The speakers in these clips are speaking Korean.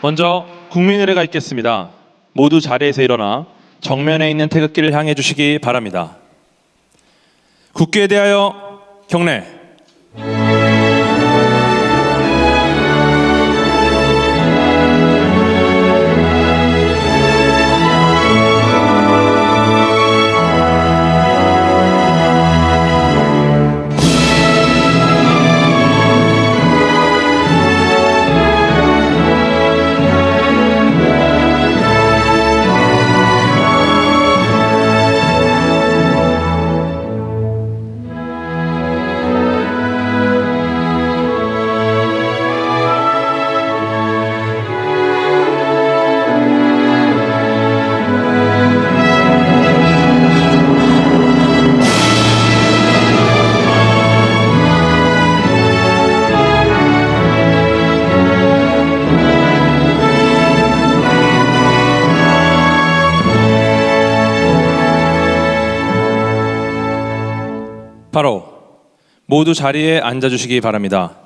먼저 국민의례가 있겠습니다. 모두 자리에서 일어나 정면에 있는 태극기를 향해 주시기 바랍니다. 국기에 대하여 경례. 바로 모두 자리에 앉아주시기 바랍니다.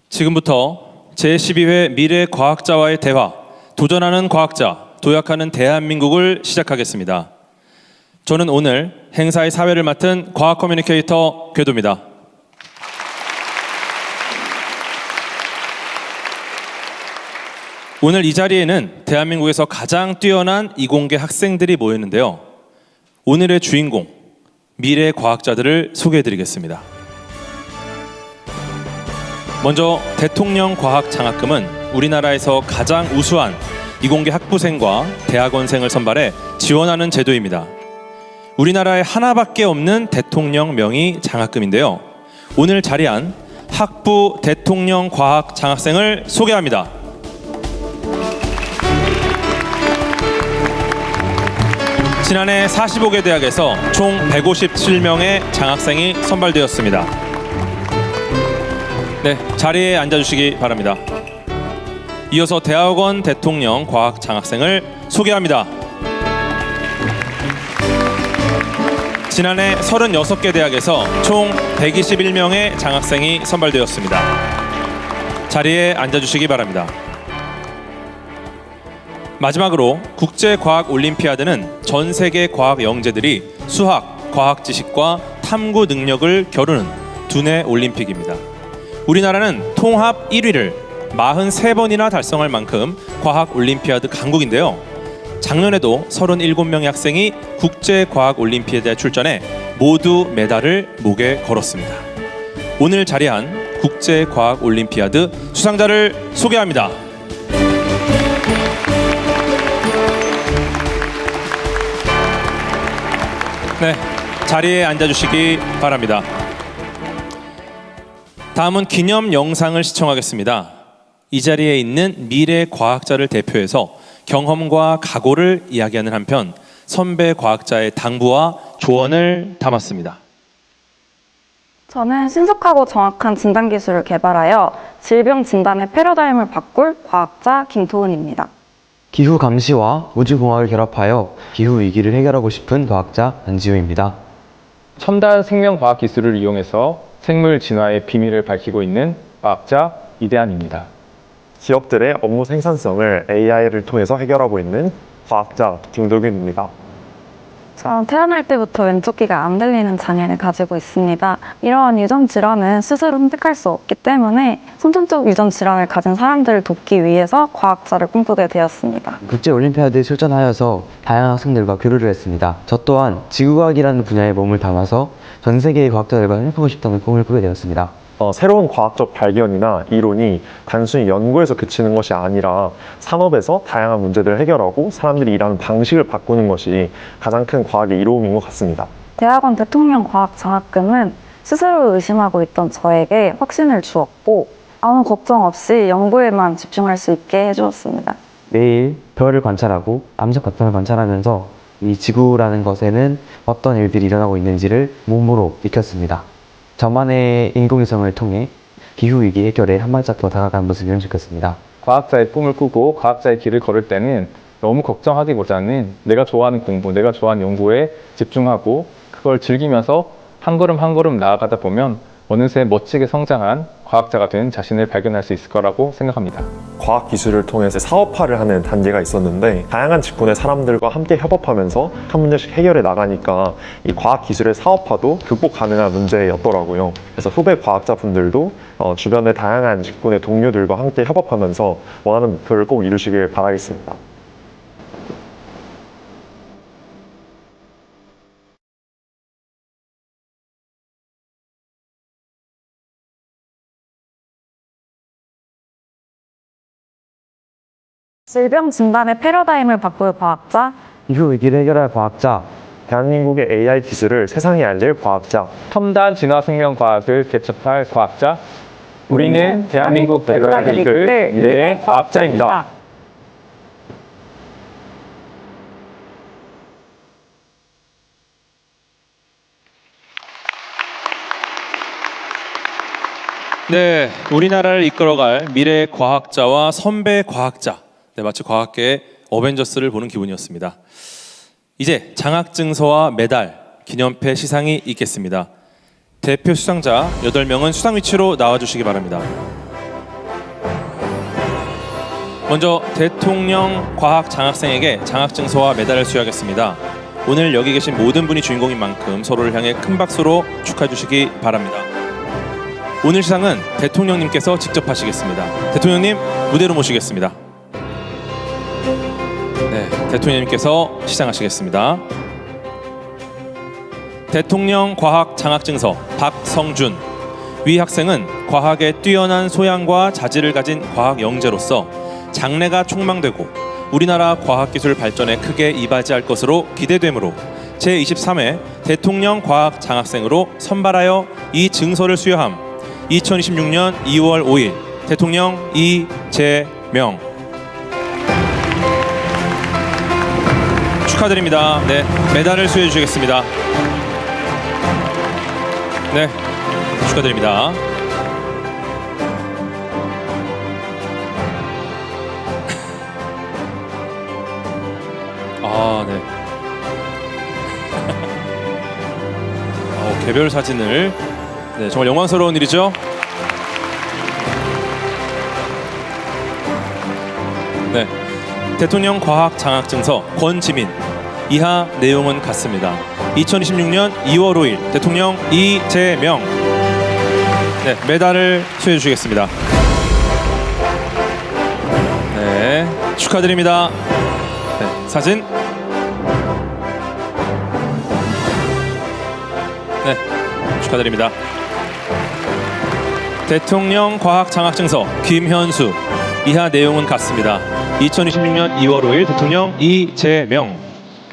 지금부터 제12회 미래과학자와의 대화, 도전하는 과학자, 도약하는 대한민국을 시작하겠습니다. 저는 오늘 행사의 사회를 맡은 과학 커뮤니케이터 궤도입니다. 오늘 이 자리에는 대한민국에서 가장 뛰어난 이공계 학생들이 모였는데요. 오늘의 주인공, 미래 과학자들을 소개해드리겠습니다. 먼저 대통령 과학 장학금은 우리나라에서 가장 우수한 이공계 학부생과 대학원생을 선발해 지원하는 제도입니다. 우리나라에 하나밖에 없는 대통령 명의 장학금인데요. 오늘 자리한 학부 대통령 과학 장학생을 소개합니다. 지난해 45개 대학에서 총 157명의 장학생이 선발되었습니다. 네, 자리에 앉아주시기 바랍니다. 이어서 대학원 대통령 과학 장학생을 소개합니다. 지난해 36개 대학에서 총 121명의 장학생이 선발되었습니다. 자리에 앉아주시기 바랍니다. 마지막으로 국제과학올림피아드는 전 세계 과학 영재들이 수학, 과학 지식과 탐구 능력을 겨루는 두뇌 올림픽입니다. 우리나라는 통합 1위를 43번이나 달성할 만큼 과학올림피아드 강국인데요. 작년에도 37명의 학생이 국제과학올림피아드에 출전해 모두 메달을 목에 걸었습니다. 오늘 자리한 국제과학올림피아드 수상자를 소개합니다. 네, 자리에 앉아주시기 바랍니다. 다음은 기념 영상을 시청하겠습니다. 이 자리에 있는 미래 과학자를 대표해서 경험과 각오를 이야기하는 한편 선배 과학자의 당부와 조언을 담았습니다. 저는 신속하고 정확한 진단 기술을 개발하여 질병 진단의 패러다임을 바꿀 과학자 김도은입니다. 기후 감시와 우주공학을 결합하여 기후 위기를 해결하고 싶은 과학자 안지호입니다. 첨단 생명과학 기술을 이용해서 생물 진화의 비밀을 밝히고 있는 과학자 이대한입니다. 기업들의 업무 생산성을 AI를 통해서 해결하고 있는 과학자 김도균입니다. 저는 태어날 때부터 왼쪽 귀가 안 들리는 장애를 가지고 있습니다. 이러한 유전 질환은 스스로 획득할 수 없기 때문에 선천적 유전 질환을 가진 사람들을 돕기 위해서 과학자를 꿈꾸게 되었습니다. 국제올림피아드에 출전하여서 다양한 학생들과 교류를 했습니다. 저 또한 지구과학이라는 분야에 몸을 담아서 전 세계의 과학자들과 협업하고 싶다는 꿈을 꾸게 되었습니다. 새로운 과학적 발견이나 이론이 단순히 연구에서 그치는 것이 아니라 산업에서 다양한 문제들을 해결하고 사람들이 일하는 방식을 바꾸는 것이 가장 큰 과학의 이로움인 것 같습니다. 대학원 대통령 과학 장학금은 스스로 의심하고 있던 저에게 확신을 주었고 아무 걱정 없이 연구에만 집중할 수 있게 해주었습니다. 매일 별을 관찰하고 암석 파편을 관찰하면서 이 지구라는 것에는 어떤 일들이 일어나고 있는지를 몸으로 익혔습니다. 저만의 인공위성을 통해 기후위기 해결에 한 발짝 더 다가간 모습을 느꼈습니다. 과학자의 꿈을 꾸고 과학자의 길을 걸을 때는 너무 걱정하기보다는 내가 좋아하는 공부, 내가 좋아하는 연구에 집중하고 그걸 즐기면서 한 걸음 한 걸음 나아가다 보면 어느새 멋지게 성장한 과학자가 된 자신을 발견할 수 있을 거라고 생각합니다. 과학 기술을 통해서 사업화를 하는 단계가 있었는데 다양한 직군의 사람들과 함께 협업하면서 한 문제씩 해결해 나가니까 이 과학 기술의 사업화도 극복 가능한 문제였더라고요. 그래서 후배 과학자분들도 주변의 다양한 직군의 동료들과 함께 협업하면서 원하는 목표를 꼭 이루시길 바라겠습니다. 질병 진단의 패러다임을 바꿀 과학자, 기후 위기를 해결할 과학자, 대한민국의 AI 기술을 세상에 알릴 과학자, 첨단 진화 생명 과학을 개척할 과학자, 우리는 대한민국 배럴을 이끌 미래의 과학자입니다. 네, 우리나라를 이끌어갈 미래 과학자와 선배 과학자. 네, 마치 과학계의 어벤져스를 보는 기분이었습니다. 이제 장학증서와 메달, 기념패 시상이 있겠습니다. 대표 수상자 8명은 수상 위치로 나와주시기 바랍니다. 먼저 대통령 과학 장학생에게 장학증서와 메달을 수여하겠습니다. 오늘 여기 계신 모든 분이 주인공인 만큼 서로를 향해 큰 박수로 축하해 주시기 바랍니다. 오늘 시상은 대통령님께서 직접 하시겠습니다. 대통령님 무대로 모시겠습니다. 네, 대통령님께서 시상하시겠습니다. 대통령 과학 장학증서 박성준. 위 학생은 과학에 뛰어난 소양과 자질을 가진 과학 영재로서 장래가 촉망되고 우리나라 과학기술 발전에 크게 이바지할 것으로 기대되므로 제23회 대통령 과학 장학생으로 선발하여 이 증서를 수여함. 2026년 2월 5일 대통령 이재명. 축하드립니다. 네, 메달을 수여해 주시겠습니다. 네, 축하드립니다. 아, 네. 개별 사진을. 네, 정말 영광스러운 일이죠. 네, 대통령 과학 장학증서 권지민. 이하 내용은 같습니다. 2026년 2월 5일 대통령 이재명. 네, 메달을 수여해 주시겠습니다. 네, 축하드립니다. 네, 사진. 네, 축하드립니다. 대통령 과학 장학증서 김현수. 이하 내용은 같습니다. 2026년 2월 5일 대통령 이재명.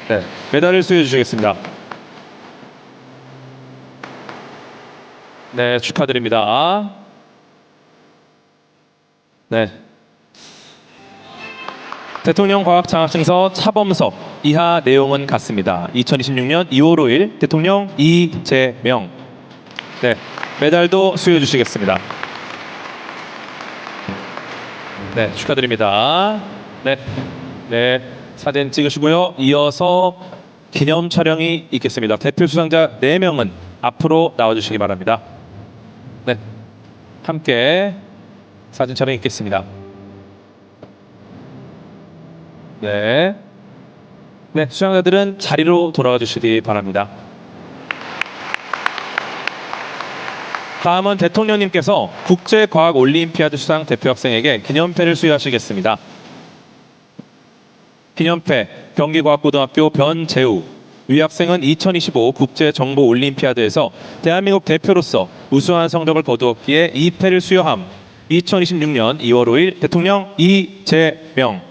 네, 메달을 수여해 주시겠습니다. 네, 축하드립니다. 네. 대통령 과학 장학증서 차범석. 이하 내용은 같습니다. 2026년 2월 5일 대통령 이재명. 네, 메달도 수여해 주시겠습니다. 네, 축하드립니다. 네, 네, 사진 찍으시고요. 이어서 기념 촬영이 있겠습니다. 대표 수상자 4명은 앞으로 나와주시기 바랍니다. 네, 함께 사진 촬영 있겠습니다. 네, 네, 수상자들은 자리로 돌아와 주시기 바랍니다. 다음은 대통령님께서 국제과학올림피아드 수상 대표 학생에게 기념패를 수여하시겠습니다. 기념패 경기과학고등학교 변재우. 위 학생은 2025 국제정보올림피아드에서 대한민국 대표로서 우수한 성적을 거두었기에 이 패를 수여함. 2026년 2월 5일 대통령 이재명.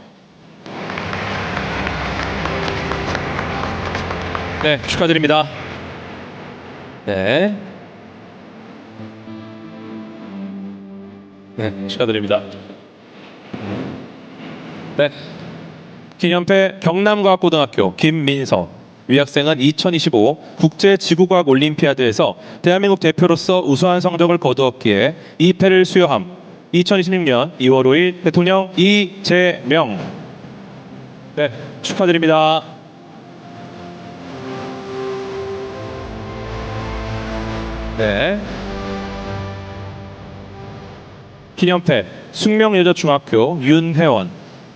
네, 축하드립니다. 네. 네, 축하드립니다. 네, 기념패 경남과학고등학교 김민서. 위 학생은 2025 국제지구과학올림피아드에서 대한민국 대표로서 우수한 성적을 거두었기에 이 패를 수여함. 2026년 2월 5일 대통령 이재명. 네, 축하드립니다. 네. 기념패 숙명여자중학교 윤혜원.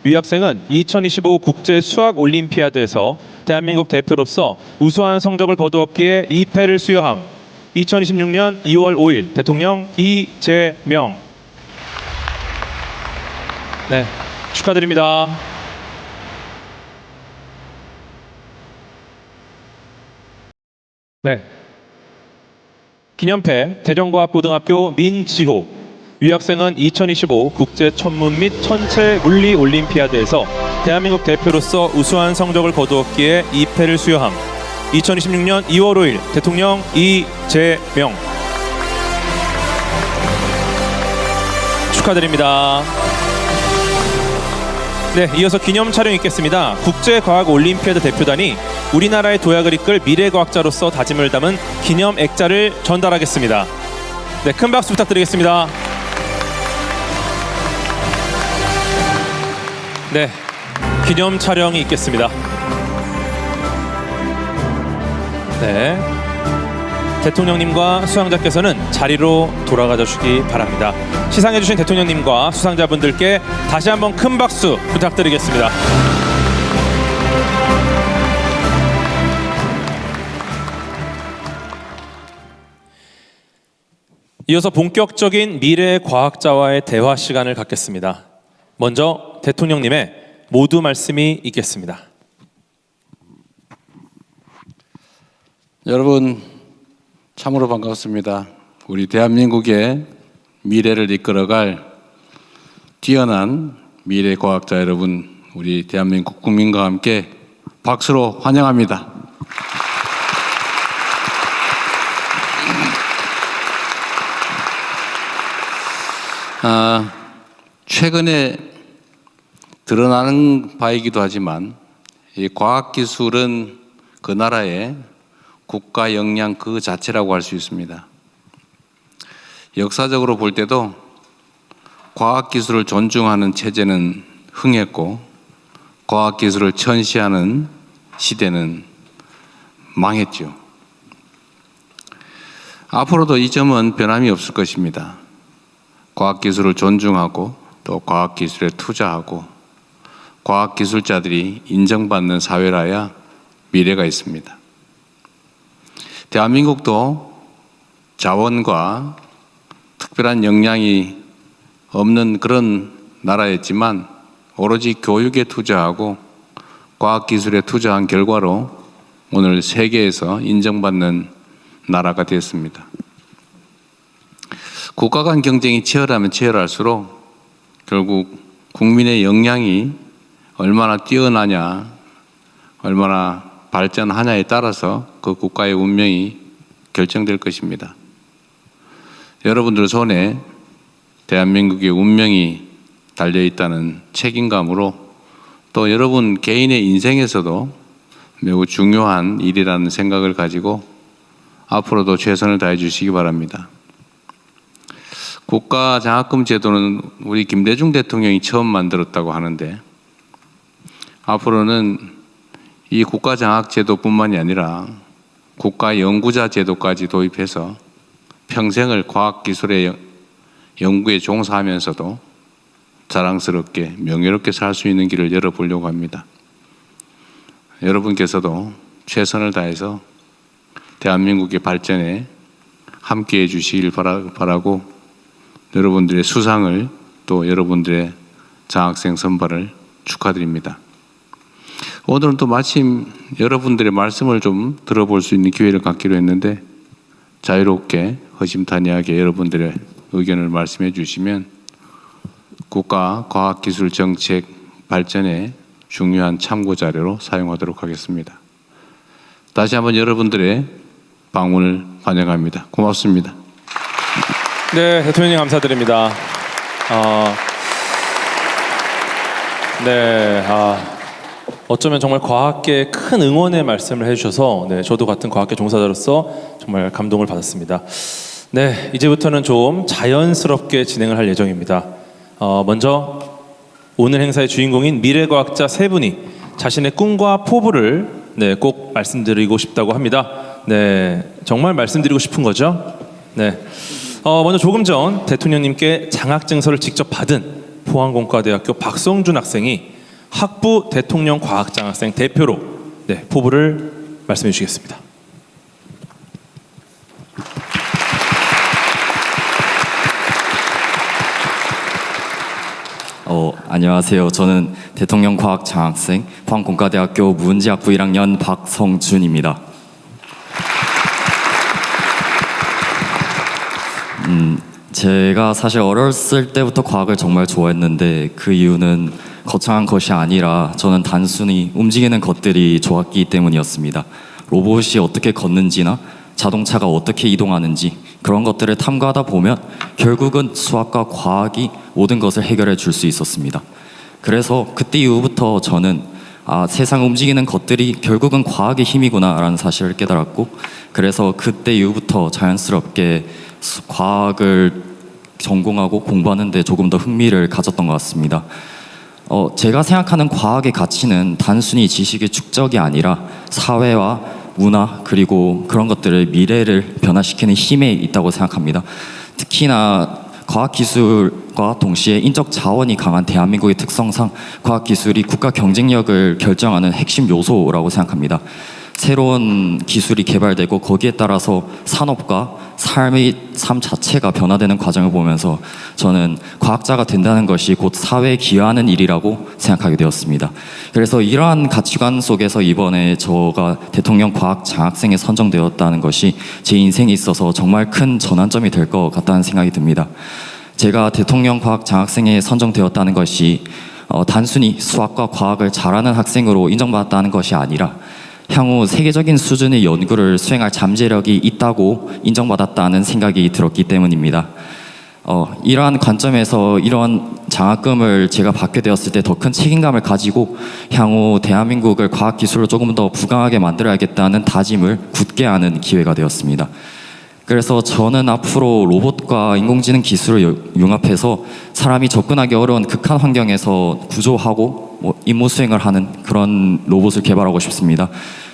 이 학생은 2025 국제 수학 올림피아드에서 대한민국 대표로서 우수한 성적을 거두었기에 2패를 수여함. 2026년 2월 5일 대통령 이재명. 네, 축하드립니다. 네. 기념패 대전과학고등학교 민지호. 이 학생은 2025 국제 천문 및 천체 물리 올림피아드에서 대한민국 대표로서 우수한 성적을 거두었기에 2패를 수여함. 2026년 2월 5일 대통령 이재명. 축하드립니다. 네, 이어서 기념 촬영 있겠습니다. 국제과학올림피아드 대표단이 우리나라의 도약을 이끌 미래과학자로서 다짐을 담은 기념 액자를 전달하겠습니다. 네, 큰 박수 부탁드리겠습니다. 네, 기념 촬영이 있겠습니다. 네, 대통령님과 수상자께서는 자리로 돌아가 주시기 바랍니다. 시상해주신 대통령님과 수상자분들께 다시 한번 큰 박수 부탁드리겠습니다. 이어서 본격적인 미래 과학자와의 대화 시간을 갖겠습니다. 먼저 대통령님의 모두 말씀이 있겠습니다. 여러분 참으로 반갑습니다. 우리 대한민국의 미래를 이끌어갈 뛰어난 미래 과학자 여러분, 우리 대한민국 국민과 함께 박수로 환영합니다. 최근에 드러나는 바이기도 하지만 이 과학기술은 그 나라의 국가 역량 그 자체라고 할 수 있습니다. 역사적으로 볼 때도 과학기술을 존중하는 체제는 흥했고 과학기술을 천시하는 시대는 망했죠. 앞으로도 이 점은 변함이 없을 것입니다. 과학기술을 존중하고 또 과학기술에 투자하고 과학기술자들이 인정받는 사회라야 미래가 있습니다. 대한민국도 자원과 특별한 역량이 없는 그런 나라였지만 오로지 교육에 투자하고 과학기술에 투자한 결과로 오늘 세계에서 인정받는 나라가 됐습니다. 국가 간 경쟁이 치열하면 치열할수록 결국 국민의 역량이 얼마나 뛰어나냐, 얼마나 발전하냐에 따라서 그 국가의 운명이 결정될 것입니다. 여러분들 손에 대한민국의 운명이 달려있다는 책임감으로 또 여러분 개인의 인생에서도 매우 중요한 일이라는 생각을 가지고 앞으로도 최선을 다해 주시기 바랍니다. 국가장학금 제도는 우리 김대중 대통령이 처음 만들었다고 하는데 앞으로는 이 국가장학제도뿐만이 아니라 국가연구자 제도까지 도입해서 평생을 과학기술의 연구에 종사하면서도 자랑스럽게 명예롭게 살 수 있는 길을 열어보려고 합니다. 여러분께서도 최선을 다해서 대한민국의 발전에 함께해 주시길 바라고 여러분들의 수상을 또 여러분들의 장학생 선발을 축하드립니다. 오늘은 또 마침 여러분들의 말씀을 좀 들어볼 수 있는 기회를 갖기로 했는데 자유롭게 허심탄회하게 여러분들의 의견을 말씀해 주시면 국가 과학기술 정책 발전에 중요한 참고 자료로 사용하도록 하겠습니다. 다시 한번 여러분들의 방문을 환영합니다. 고맙습니다. 네, 대통령님 감사드립니다. 어쩌면 정말 과학계에 큰 응원의 말씀을 해주셔서 저도 같은 과학계 종사자로서 정말 감동을 받았습니다. 네, 이제부터는 좀 자연스럽게 진행을 할 예정입니다. 먼저 오늘 행사의 주인공인 미래과학자 세 분이 자신의 꿈과 포부를 꼭 말씀드리고 싶다고 합니다. 네, 정말 말씀드리고 싶은 거죠? 네. 먼저 조금 전 대통령님께 장학증서를 직접 받은 포항공과대학교 박성준 학생이 학부 대통령 과학장학생 대표로 포부를 말씀해 주시겠습니다. 안녕하세요. 저는 대통령 과학장학생 포항공과대학교 문제학부 1학년 박성준입니다. 제가 사실 어렸을 때부터 과학을 정말 좋아했는데 그 이유는 거창한 것이 아니라 저는 단순히 움직이는 것들이 좋았기 때문이었습니다. 로봇이 어떻게 걷는지나 자동차가 어떻게 이동하는지 그런 것들을 탐구하다 보면 결국은 수학과 과학이 모든 것을 해결해 줄 수 있었습니다. 그래서 그때 이후부터 저는 세상 움직이는 것들이 결국은 과학의 힘이구나 라는 사실을 깨달았고, 그래서 그때 이후부터 자연스럽게 과학을 전공하고 공부하는 데 조금 더 흥미를 가졌던 것 같습니다. 제가 생각하는 과학의 가치는 단순히 지식의 축적이 아니라 사회와 문화 그리고 그런 것들을 미래를 변화시키는 힘에 있다고 생각합니다. 특히나 과학기술과 동시에 인적 자원이 강한 대한민국의 특성상 과학기술이 국가 경쟁력을 결정하는 핵심 요소라고 생각합니다. 새로운 기술이 개발되고 거기에 따라서 산업과 삶 자체가 변화되는 과정을 보면서 저는 과학자가 된다는 것이 곧 사회에 기여하는 일이라고 생각하게 되었습니다. 그래서 이러한 가치관 속에서 이번에 저가 대통령 과학장학생에 선정되었다는 것이 제 인생에 있어서 정말 큰 전환점이 될 것 같다는 생각이 듭니다. 제가 대통령 과학장학생에 선정되었다는 것이 단순히 수학과 과학을 잘하는 학생으로 인정받았다는 것이 아니라 향후 세계적인 수준의 연구를 수행할 잠재력이 있다고 인정받았다는 생각이 들었기 때문입니다. 이러한 관점에서 이러한 장학금을 제가 받게 되었을 때 더 큰 책임감을 가지고 향후 대한민국을 과학기술로 조금 더 부강하게 만들어야겠다는 다짐을 굳게 하는 기회가 되었습니다. 그래서 저는 앞으로 로봇과 인공지능 기술을 융합해서 사람이 접근하기 어려운 극한 환경에서 구조하고 임무 수행을 하는 그런 로봇을 개발하고 싶습니다.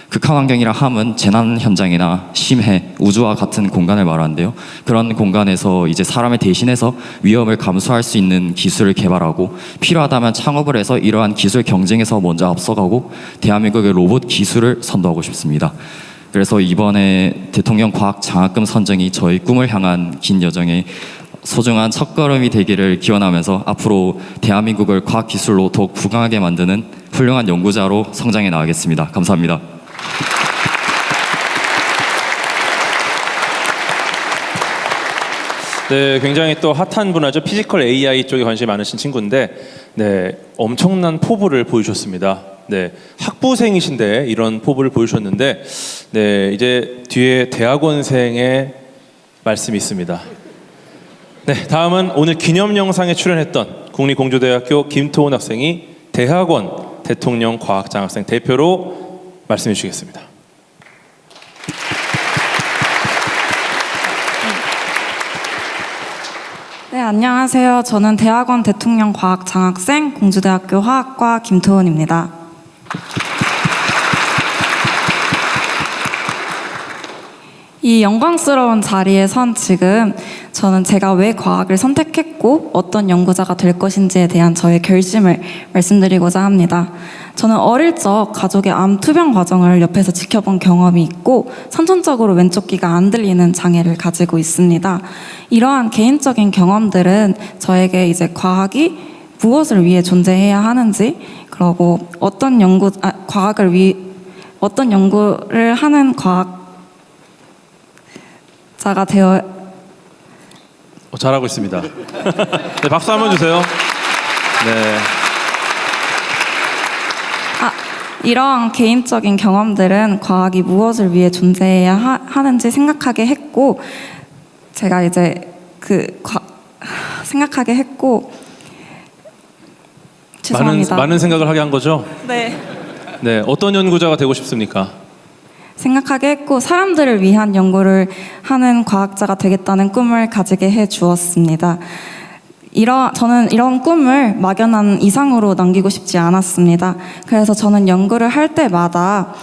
극한 환경이라 함은 재난 현장이나 심해, 우주와 같은 공간을 말하는데요. 그런 공간에서 이제 사람을 대신해서 위험을 감수할 수 있는 기술을 개발하고 필요하다면 창업을 해서 이러한 기술 경쟁에서 먼저 앞서가고 대한민국의 로봇 기술을 선도하고 싶습니다. 그래서 이번에 대통령 과학 장학금 선정이 저희 꿈을 향한 긴 여정에 소중한 첫걸음이 되기를 기원하면서 앞으로 대한민국을 과학기술로 더욱 부강하게 만드는 훌륭한 연구자로 성장해 나가겠습니다. 감사합니다. 네, 굉장히 또 핫한 분야죠. 피지컬 AI 쪽에 관심이 많으신 친구인데, 엄청난 포부를 보여주셨습니다. 학부생이신데 이런 포부를 보여주셨는데, 이제 뒤에 대학원생의 말씀이 있습니다. 다음은 오늘 기념 영상에 출연했던 국립공주대학교 김토훈 학생이 대학원 대통령 과학장학생 대표로 말씀해 주시겠습니다. 네, 안녕하세요. 저는 대학원 대통령 과학장학생 공주대학교 화학과 김토훈입니다. 이 영광스러운 자리에 선 지금 저는 제가 왜 과학을 선택했고 어떤 연구자가 될 것인지에 대한 저의 결심을 말씀드리고자 합니다. 저는 어릴 적 가족의 암 투병 과정을 옆에서 지켜본 경험이 있고 선천적으로 왼쪽 귀가 안 들리는 장애를 가지고 있습니다. 이러한 개인적인 경험들은 저에게 이제 과학이 무엇을 위해 존재해야 하는지, 그리고 어떤 연구를 하는 과학자가 되어 잘하고 있습니다. 박수 한번 주세요. 이러한 개인적인 경험들은 과학이 무엇을 위해 존재해야 하는지 생각하게 했고, 제가 이제 생각하게 했고, 죄송합니다. 많은 생각을 하게 한 거죠? 네. 어떤 연구자가 되고 싶습니까? 생각하게 했고, 사람들을 위한 연구를 하는 과학자가 되겠다는 꿈을 가지게 해 주었습니다. 저는 이런 꿈을 막연한 이상으로 남기고 싶지 않았습니다. 그래서 저는 연구를 할 때마다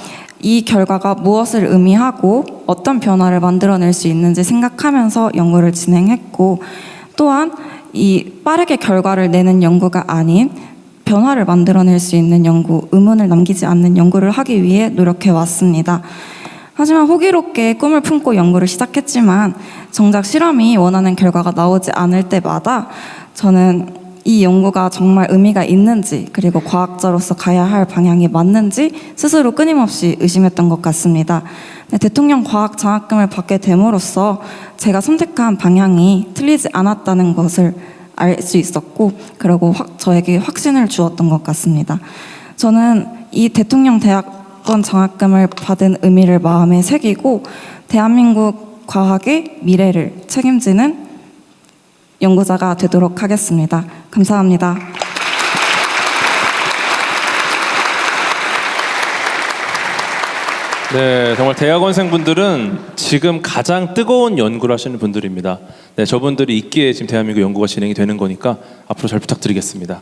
이 결과가 무엇을 의미하고 어떤 변화를 만들어낼 수 있는지 생각하면서 연구를 진행했고, 또한 이 빠르게 결과를 내는 연구가 아닌 변화를 만들어낼 수 있는 연구, 의문을 남기지 않는 연구를 하기 위해 노력해 왔습니다. 하지만 호기롭게 꿈을 품고 연구를 시작했지만 정작 실험이 원하는 결과가 나오지 않을 때마다 저는 이 연구가 정말 의미가 있는지, 그리고 과학자로서 가야 할 방향이 맞는지 스스로 끊임없이 의심했던 것 같습니다. 대통령 과학 장학금을 받게 됨으로써 제가 선택한 방향이 틀리지 않았다는 것을 알 수 있었고, 그리고 저에게 확신을 주었던 것 같습니다. 저는 이 대통령 대학원 장학금을 받은 의미를 마음에 새기고 대한민국 과학의 미래를 책임지는 연구자가 되도록 하겠습니다. 감사합니다. 네, 정말 대학원생분들은 지금 가장 뜨거운 연구를 하시는 분들입니다. 네, 저분들이 있기에 지금 대한민국 연구가 진행이 되는 거니까 앞으로 잘 부탁드리겠습니다.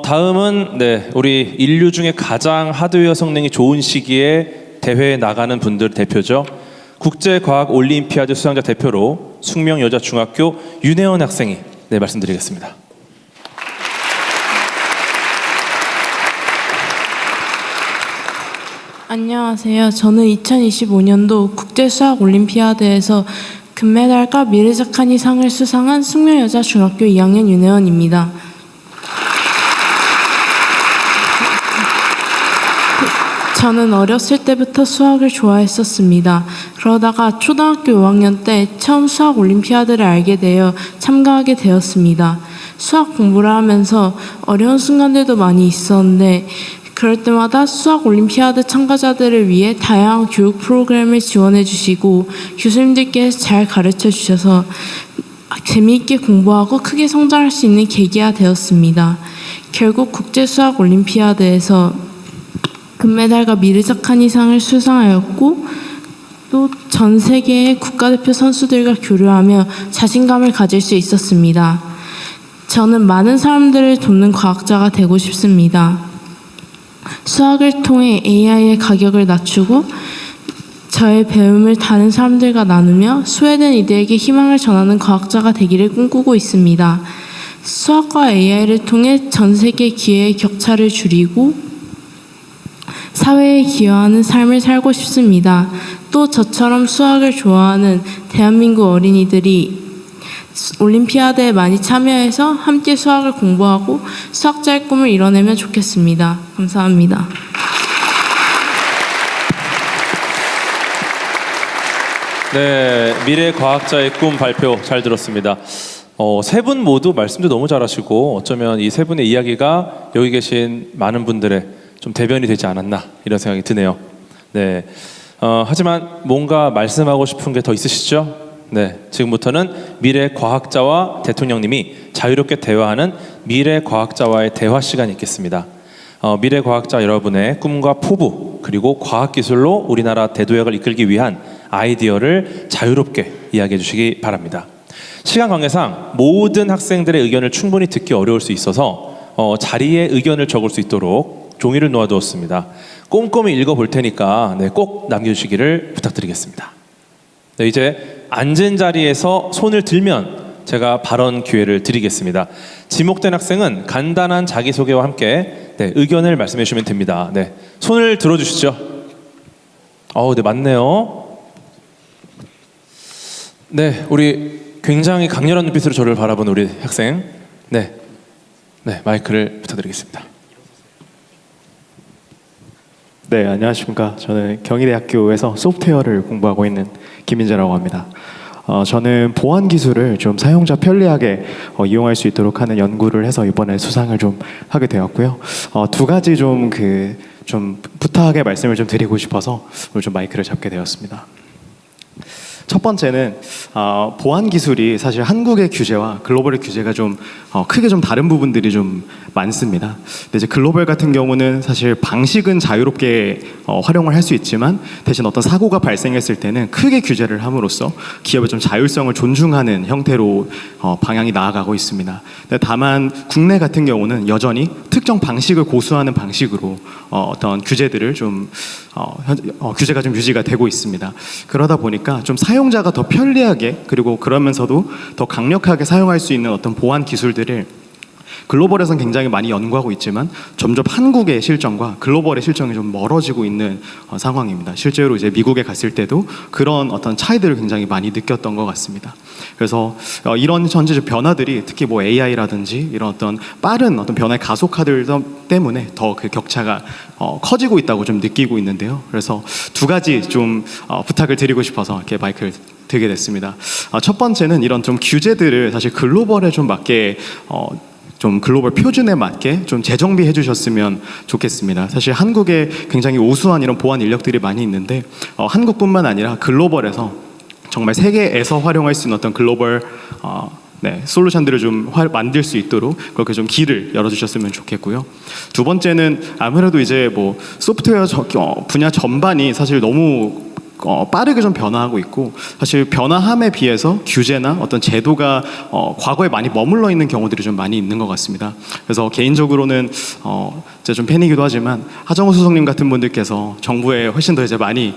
다음은 우리 인류 중에 가장 하드웨어 성능이 좋은 시기에 대회에 나가는 분들 대표죠. 국제과학 올림피아드 수상자 대표로 숙명여자중학교 윤혜원 학생이 말씀드리겠습니다. 안녕하세요. 저는 2025년도 국제수학올림피아드에서 금메달과 미르자칸이 상을 수상한 숙명여자중학교 2학년 윤혜원입니다. 저는 어렸을 때부터 수학을 좋아했었습니다. 그러다가 초등학교 5학년 때 처음 수학 올림피아드를 알게 되어 참가하게 되었습니다. 수학 공부를 하면서 어려운 순간들도 많이 있었는데 그럴 때마다 수학 올림피아드 참가자들을 위해 다양한 교육 프로그램을 지원해 주시고 교수님들께서 잘 가르쳐 주셔서 재미있게 공부하고 크게 성장할 수 있는 계기가 되었습니다. 결국 국제수학 올림피아드에서 금메달과 미르자칸이상을 수상하였고 또 전 세계의 국가대표 선수들과 교류하며 자신감을 가질 수 있었습니다. 저는 많은 사람들을 돕는 과학자가 되고 싶습니다. 수학을 통해 AI의 가격을 낮추고 저의 배움을 다른 사람들과 나누며 소외된 이들에게 희망을 전하는 과학자가 되기를 꿈꾸고 있습니다. 수학과 AI를 통해 전 세계 기회의 격차를 줄이고 사회에 기여하는 삶을 살고 싶습니다. 또 저처럼 수학을 좋아하는 대한민국 어린이들이 올림피아드에 많이 참여해서 함께 수학을 공부하고 수학자의 꿈을 이뤄내면 좋겠습니다. 감사합니다. 네, 미래 과학자의 꿈 발표 잘 들었습니다. 세 분 모두 말씀도 너무 잘하시고 어쩌면 이 세 분의 이야기가 여기 계신 많은 분들의 좀 대변이 되지 않았나 이런 생각이 드네요. 네, 하지만 뭔가 말씀하고 싶은 게 더 있으시죠? 네, 지금부터는 미래 과학자와 대통령님이 자유롭게 대화하는 미래 과학자와의 대화 시간이 있겠습니다. 미래 과학자 여러분의 꿈과 포부 그리고 과학기술로 우리나라 대도약을 이끌기 위한 아이디어를 자유롭게 이야기해 주시기 바랍니다. 시간 관계상 모든 학생들의 의견을 충분히 듣기 어려울 수 있어서 자리에 의견을 적을 수 있도록 종이를 놓아두었습니다. 꼼꼼히 읽어볼 테니까 꼭 남겨주시기를 부탁드리겠습니다. 네, 이제 앉은 자리에서 손을 들면 제가 발언 기회를 드리겠습니다. 지목된 학생은 간단한 자기소개와 함께 의견을 말씀해 주시면 됩니다. 네, 손을 들어주시죠. 네, 맞네요. 네, 우리 굉장히 강렬한 눈빛으로 저를 바라본 우리 학생. 네, 마이크를 부탁드리겠습니다. 네, 안녕하십니까. 저는 경희대학교에서 소프트웨어를 공부하고 있는 김민재라고 합니다. 저는 보안 기술을 좀 사용자 편리하게 이용할 수 있도록 하는 연구를 해서 이번에 수상을 좀 하게 되었고요. 두 가지 좀 부탁의 말씀을 좀 드리고 싶어서 오늘 좀 마이크를 잡게 되었습니다. 첫 번째는 보안 기술이 사실 한국의 규제와 글로벌의 규제가 좀 크게 좀 다른 부분들이 좀 많습니다. 근데 이제 글로벌 같은 경우는 사실 방식은 자유롭게 활용을 할 수 있지만 대신 어떤 사고가 발생했을 때는 크게 규제를 함으로써 기업의 좀 자율성을 존중하는 형태로 방향이 나아가고 있습니다. 근데 다만 국내 같은 경우는 여전히 특정 방식을 고수하는 방식으로 어떤 규제들을 좀 규제가 좀 유지가 되고 있습니다. 그러다 보니까 좀 사용자가 더 편리하게 그리고 그러면서도 더 강력하게 사용할 수 있는 어떤 보안 기술들을 글로벌에선 굉장히 많이 연구하고 있지만 점점 한국의 실정과 글로벌의 실정이 좀 멀어지고 있는 상황입니다. 실제로 이제 미국에 갔을 때도 그런 어떤 차이들을 굉장히 많이 느꼈던 것 같습니다. 그래서 이런 전체적 변화들이 특히 뭐 AI라든지 이런 어떤 빠른 어떤 변화의 가속화들 때문에 더 그 격차가 커지고 있다고 좀 느끼고 있는데요. 그래서 두 가지 좀 부탁을 드리고 싶어서 이렇게 마이크를 들게 됐습니다. 첫 번째는 이런 좀 규제들을 사실 글로벌에 좀 맞게 좀 글로벌 표준에 맞게 좀 재정비해 주셨으면 좋겠습니다. 사실 한국에 굉장히 우수한 이런 보안 인력들이 많이 있는데 한국뿐만 아니라 글로벌에서 정말 세계에서 활용할 수 있는 어떤 글로벌 솔루션들을 좀 만들 수 있도록 그렇게 좀 길을 열어주셨으면 좋겠고요. 두 번째는 아무래도 이제 뭐 소프트웨어 분야 전반이 사실 너무 빠르게 좀 변화하고 있고 사실 변화함에 비해서 규제나 어떤 제도가 과거에 많이 머물러 있는 경우들이 좀 많이 있는 것 같습니다. 그래서 개인적으로는 제가 좀 팬이기도 하지만 하정우 수석님 같은 분들께서 정부에 훨씬 더 이제 많이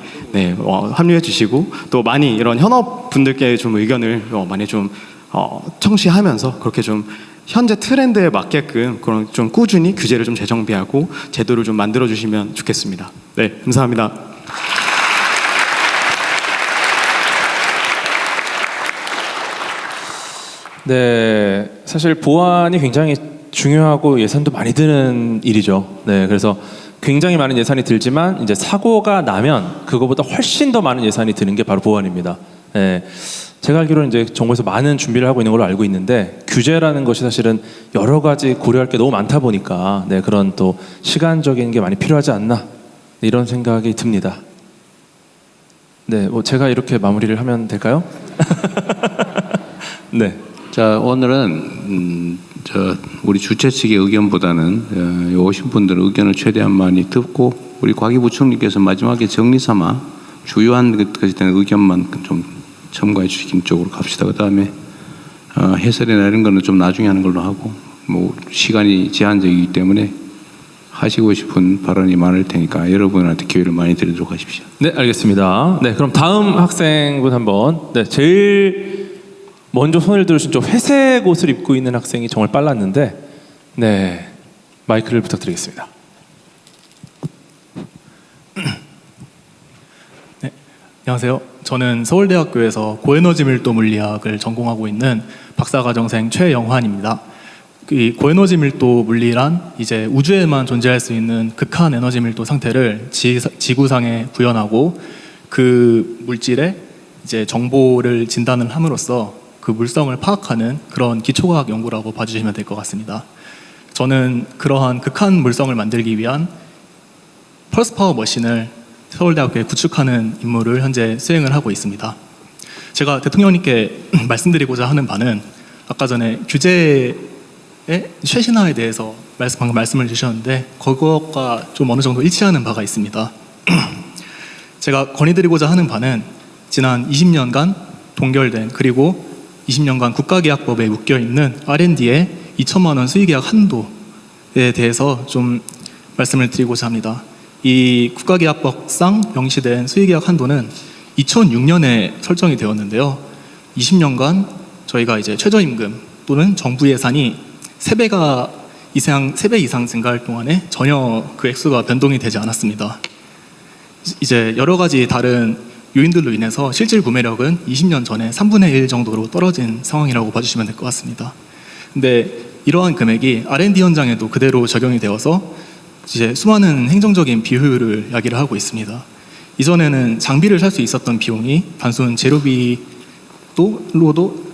합류해 주시고 또 많이 이런 현업 분들께 좀 의견을 많이 좀 청취하면서 그렇게 좀 현재 트렌드에 맞게끔 그런 좀 꾸준히 규제를 좀 재정비하고 제도를 좀 만들어 주시면 좋겠습니다. 네, 감사합니다. 네, 사실 보안이 굉장히 중요하고 예산도 많이 드는 일이죠. 네, 그래서 굉장히 많은 예산이 들지만 이제 사고가 나면 그거보다 훨씬 더 많은 예산이 드는 게 바로 보안입니다. 네, 제가 알기로는 이제 정부에서 많은 준비를 하고 있는 걸로 알고 있는데 규제라는 것이 사실은 여러 가지 고려할 게 너무 많다 보니까 그런 또 시간적인 게 많이 필요하지 않나 이런 생각이 듭니다. 네, 뭐 제가 이렇게 마무리를 하면 될까요? 네. 자, 오늘은 우리 주최 측의 의견보다는 오신 분들의 의견을 최대한 많이 듣고 우리 과기부총리께서 마지막에 정리 삼아 주요한 것에 대한 의견만 좀 첨가해 주시는 쪽으로 갑시다. 그다음에 해설이나 이런 거는 좀 나중에 하는 걸로 하고 뭐 시간이 제한적이기 때문에 하시고 싶은 발언이 많을 테니까 여러분한테 기회를 많이 드리도록 하십시오. 네, 알겠습니다. 네, 그럼 다음 학생분 한번. 네, 제일 먼저 손을 들으신 저 회색 옷을 입고 있는 학생이 정말 빨랐는데, 네, 마이크를 부탁드리겠습니다. 네, 안녕하세요. 저는 서울대학교에서 고에너지 밀도 물리학을 전공하고 있는 박사과정생 최영환입니다. 이 고에너지 밀도 물리란 이제 우주에만 존재할 수 있는 극한 에너지 밀도 상태를 지구상에 구현하고 그 물질에 이제 정보를 진단을 함으로써 그 물성을 파악하는 그런 기초과학 연구라고 봐주시면 될 것 같습니다. 저는 그러한 극한 물성을 만들기 위한 펄스 파워 머신을 서울대학교에 구축하는 임무를 현재 수행을 하고 있습니다. 제가 대통령님께 말씀드리고자 하는 바는 아까 전에 규제의 최신화에 대해서 방금 말씀을 주셨는데 그것과 좀 어느 정도 일치하는 바가 있습니다. 제가 건의드리고자 하는 바는 지난 20년간 동결된 그리고 20년간 국가계약법에 묶여있는 R&D의 2천만 원 수의계약 한도에 대해서 좀 말씀을 드리고자 합니다. 이 국가계약법상 명시된 수의계약 한도는 2006년에 설정이 되었는데요. 20년간 저희가 이제 최저임금 또는 정부 예산이 3배 이상 증가할 동안에 전혀 그 액수가 변동이 되지 않았습니다. 이제 여러 가지 다른 요인들로 인해서 실질 구매력은 20년 전에 3분의 1 정도로 떨어진 상황이라고 봐주시면 될 것 같습니다. 근데 이러한 금액이 R&D 현장에도 그대로 적용이 되어서 이제 수많은 행정적인 비효율을 야기를 하고 있습니다. 이전에는 장비를 살 수 있었던 비용이 단순 재료비로도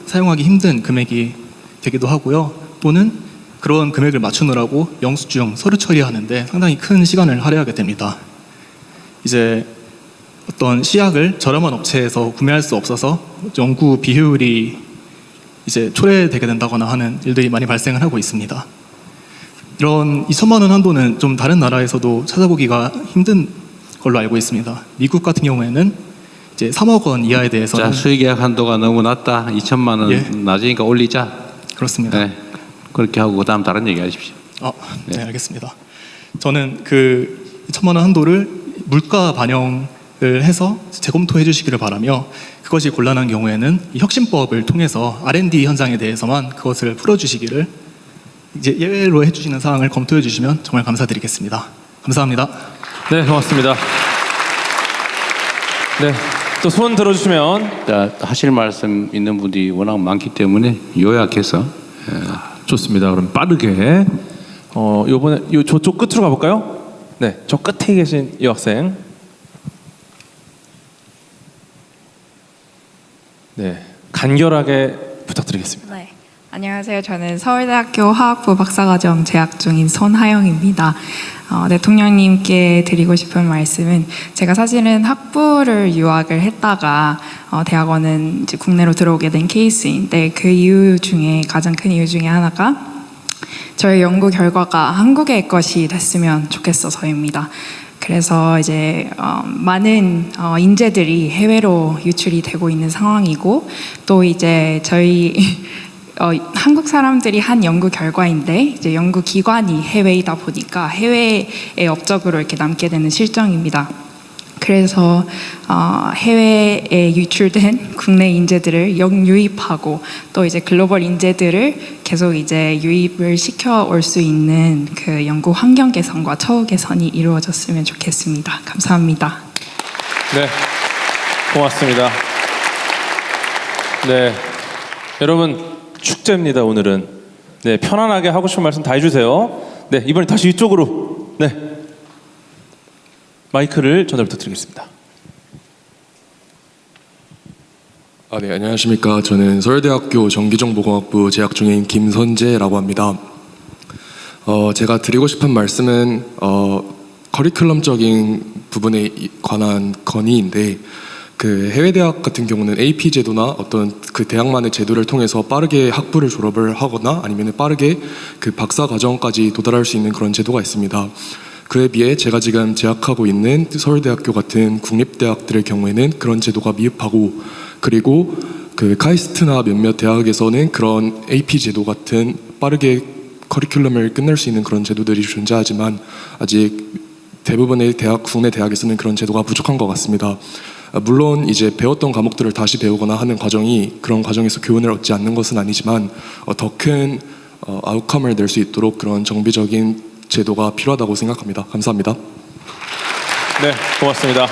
사용하기 힘든 금액이 되기도 하고요. 또는 그런 금액을 맞추느라고 영수증, 서류 처리하는데 상당히 큰 시간을 할애하게 됩니다. 이제 어떤 시약을 저렴한 업체에서 구매할 수 없어서 연구 비효율이 이제 초래되게 된다거나 하는 일들이 많이 발생을 하고 있습니다. 이런 2천만 원 한도는 좀 다른 나라에서도 찾아보기가 힘든 걸로 알고 있습니다. 미국 같은 경우에는 이제 3억 원 이하에 대해서는 자, 수의계약 한도가 너무 낮다. 2천만 원 낮으니까 올리자. 그렇습니다. 네, 그렇게 하고 그다음 다른 얘기 하십시오. 네, 알겠습니다. 저는 그 2천만 원 한도를 물가 반영을 해서 재검토해 주시기를 바라며, 그것이 곤란한 경우에는 이 혁신법을 통해서 R&D 현장에 대해서만 그것을 풀어주시기를 이제 예외로 해주시는 사항을 검토해 주시면 정말 감사드리겠습니다. 감사합니다. 네, 고맙습니다. 네, 또 손 들어주시면. 자, 하실 말씀 있는 분이 워낙 많기 때문에 요약해서. 좋습니다. 그럼 빠르게 요번에 저쪽 끝으로 가볼까요? 네, 저 끝에 계신 이 학생. 네, 간결하게 부탁드리겠습니다. 네, 안녕하세요. 저는 서울대학교 화학부 박사과정 재학 중인 손하영입니다. 대통령님께 드리고 싶은 말씀은, 제가 사실은 학부를 유학을 했다가 대학원은 이제 국내로 들어오게 된 케이스인데, 그 이유 중에 가장 큰 이유 중에 하나가 저의 연구 결과가 한국의 것이 됐으면 좋겠어서입니다. 그래서 이제 많은 인재들이 해외로 유출이 되고 있는 상황이고, 또 이제 저희 한국 사람들이 한 연구 결과인데 이제 연구 기관이 해외이다 보니까 해외의 업적으로 이렇게 남게 되는 실정입니다. 그래서 해외에 유출된 국내 인재들을 역유입하고, 또 이제 글로벌 인재들을 계속 이제 유입을 시켜 올 수 있는 그 연구 환경 개선과 처우 개선이 이루어졌으면 좋겠습니다. 감사합니다. 네, 고맙습니다. 네, 여러분 축제입니다 오늘은. 네, 편안하게 하고 싶은 말씀 다 해주세요. 네, 이번에 다시 이쪽으로. 네, 마이크를 전달 부탁드리겠습니다. 네, 안녕하십니까. 저는 서울대학교 전기정보공학부 재학 중인 김선재라고 합니다. 제가 드리고 싶은 말씀은 커리큘럼적인 부분에 관한 건의인데, 그 해외 대학 같은 경우는 AP 제도나 어떤 그 대학만의 제도를 통해서 빠르게 학부를 졸업을 하거나 아니면 빠르게 그 박사 과정까지 도달할 수 있는 그런 제도가 있습니다. 그에 비해 제가 지금 재학하고 있는 서울대학교 같은 국립대학들의 경우에는 그런 제도가 미흡하고, 그리고 그 카이스트나 몇몇 대학에서는 그런 AP 제도 같은 빠르게 커리큘럼을 끝낼 수 있는 그런 제도들이 존재하지만, 아직 대부분의 국내 대학에서는 그런 제도가 부족한 것 같습니다. 물론 이제 배웠던 과목들을 다시 배우거나 하는 과정이 그런 과정에서 교훈을 얻지 않는 것은 아니지만, 더 큰 아웃컴을 낼 수 있도록 그런 정비적인 제도가 필요하다고 생각합니다. 감사합니다. 네, 고맙습니다.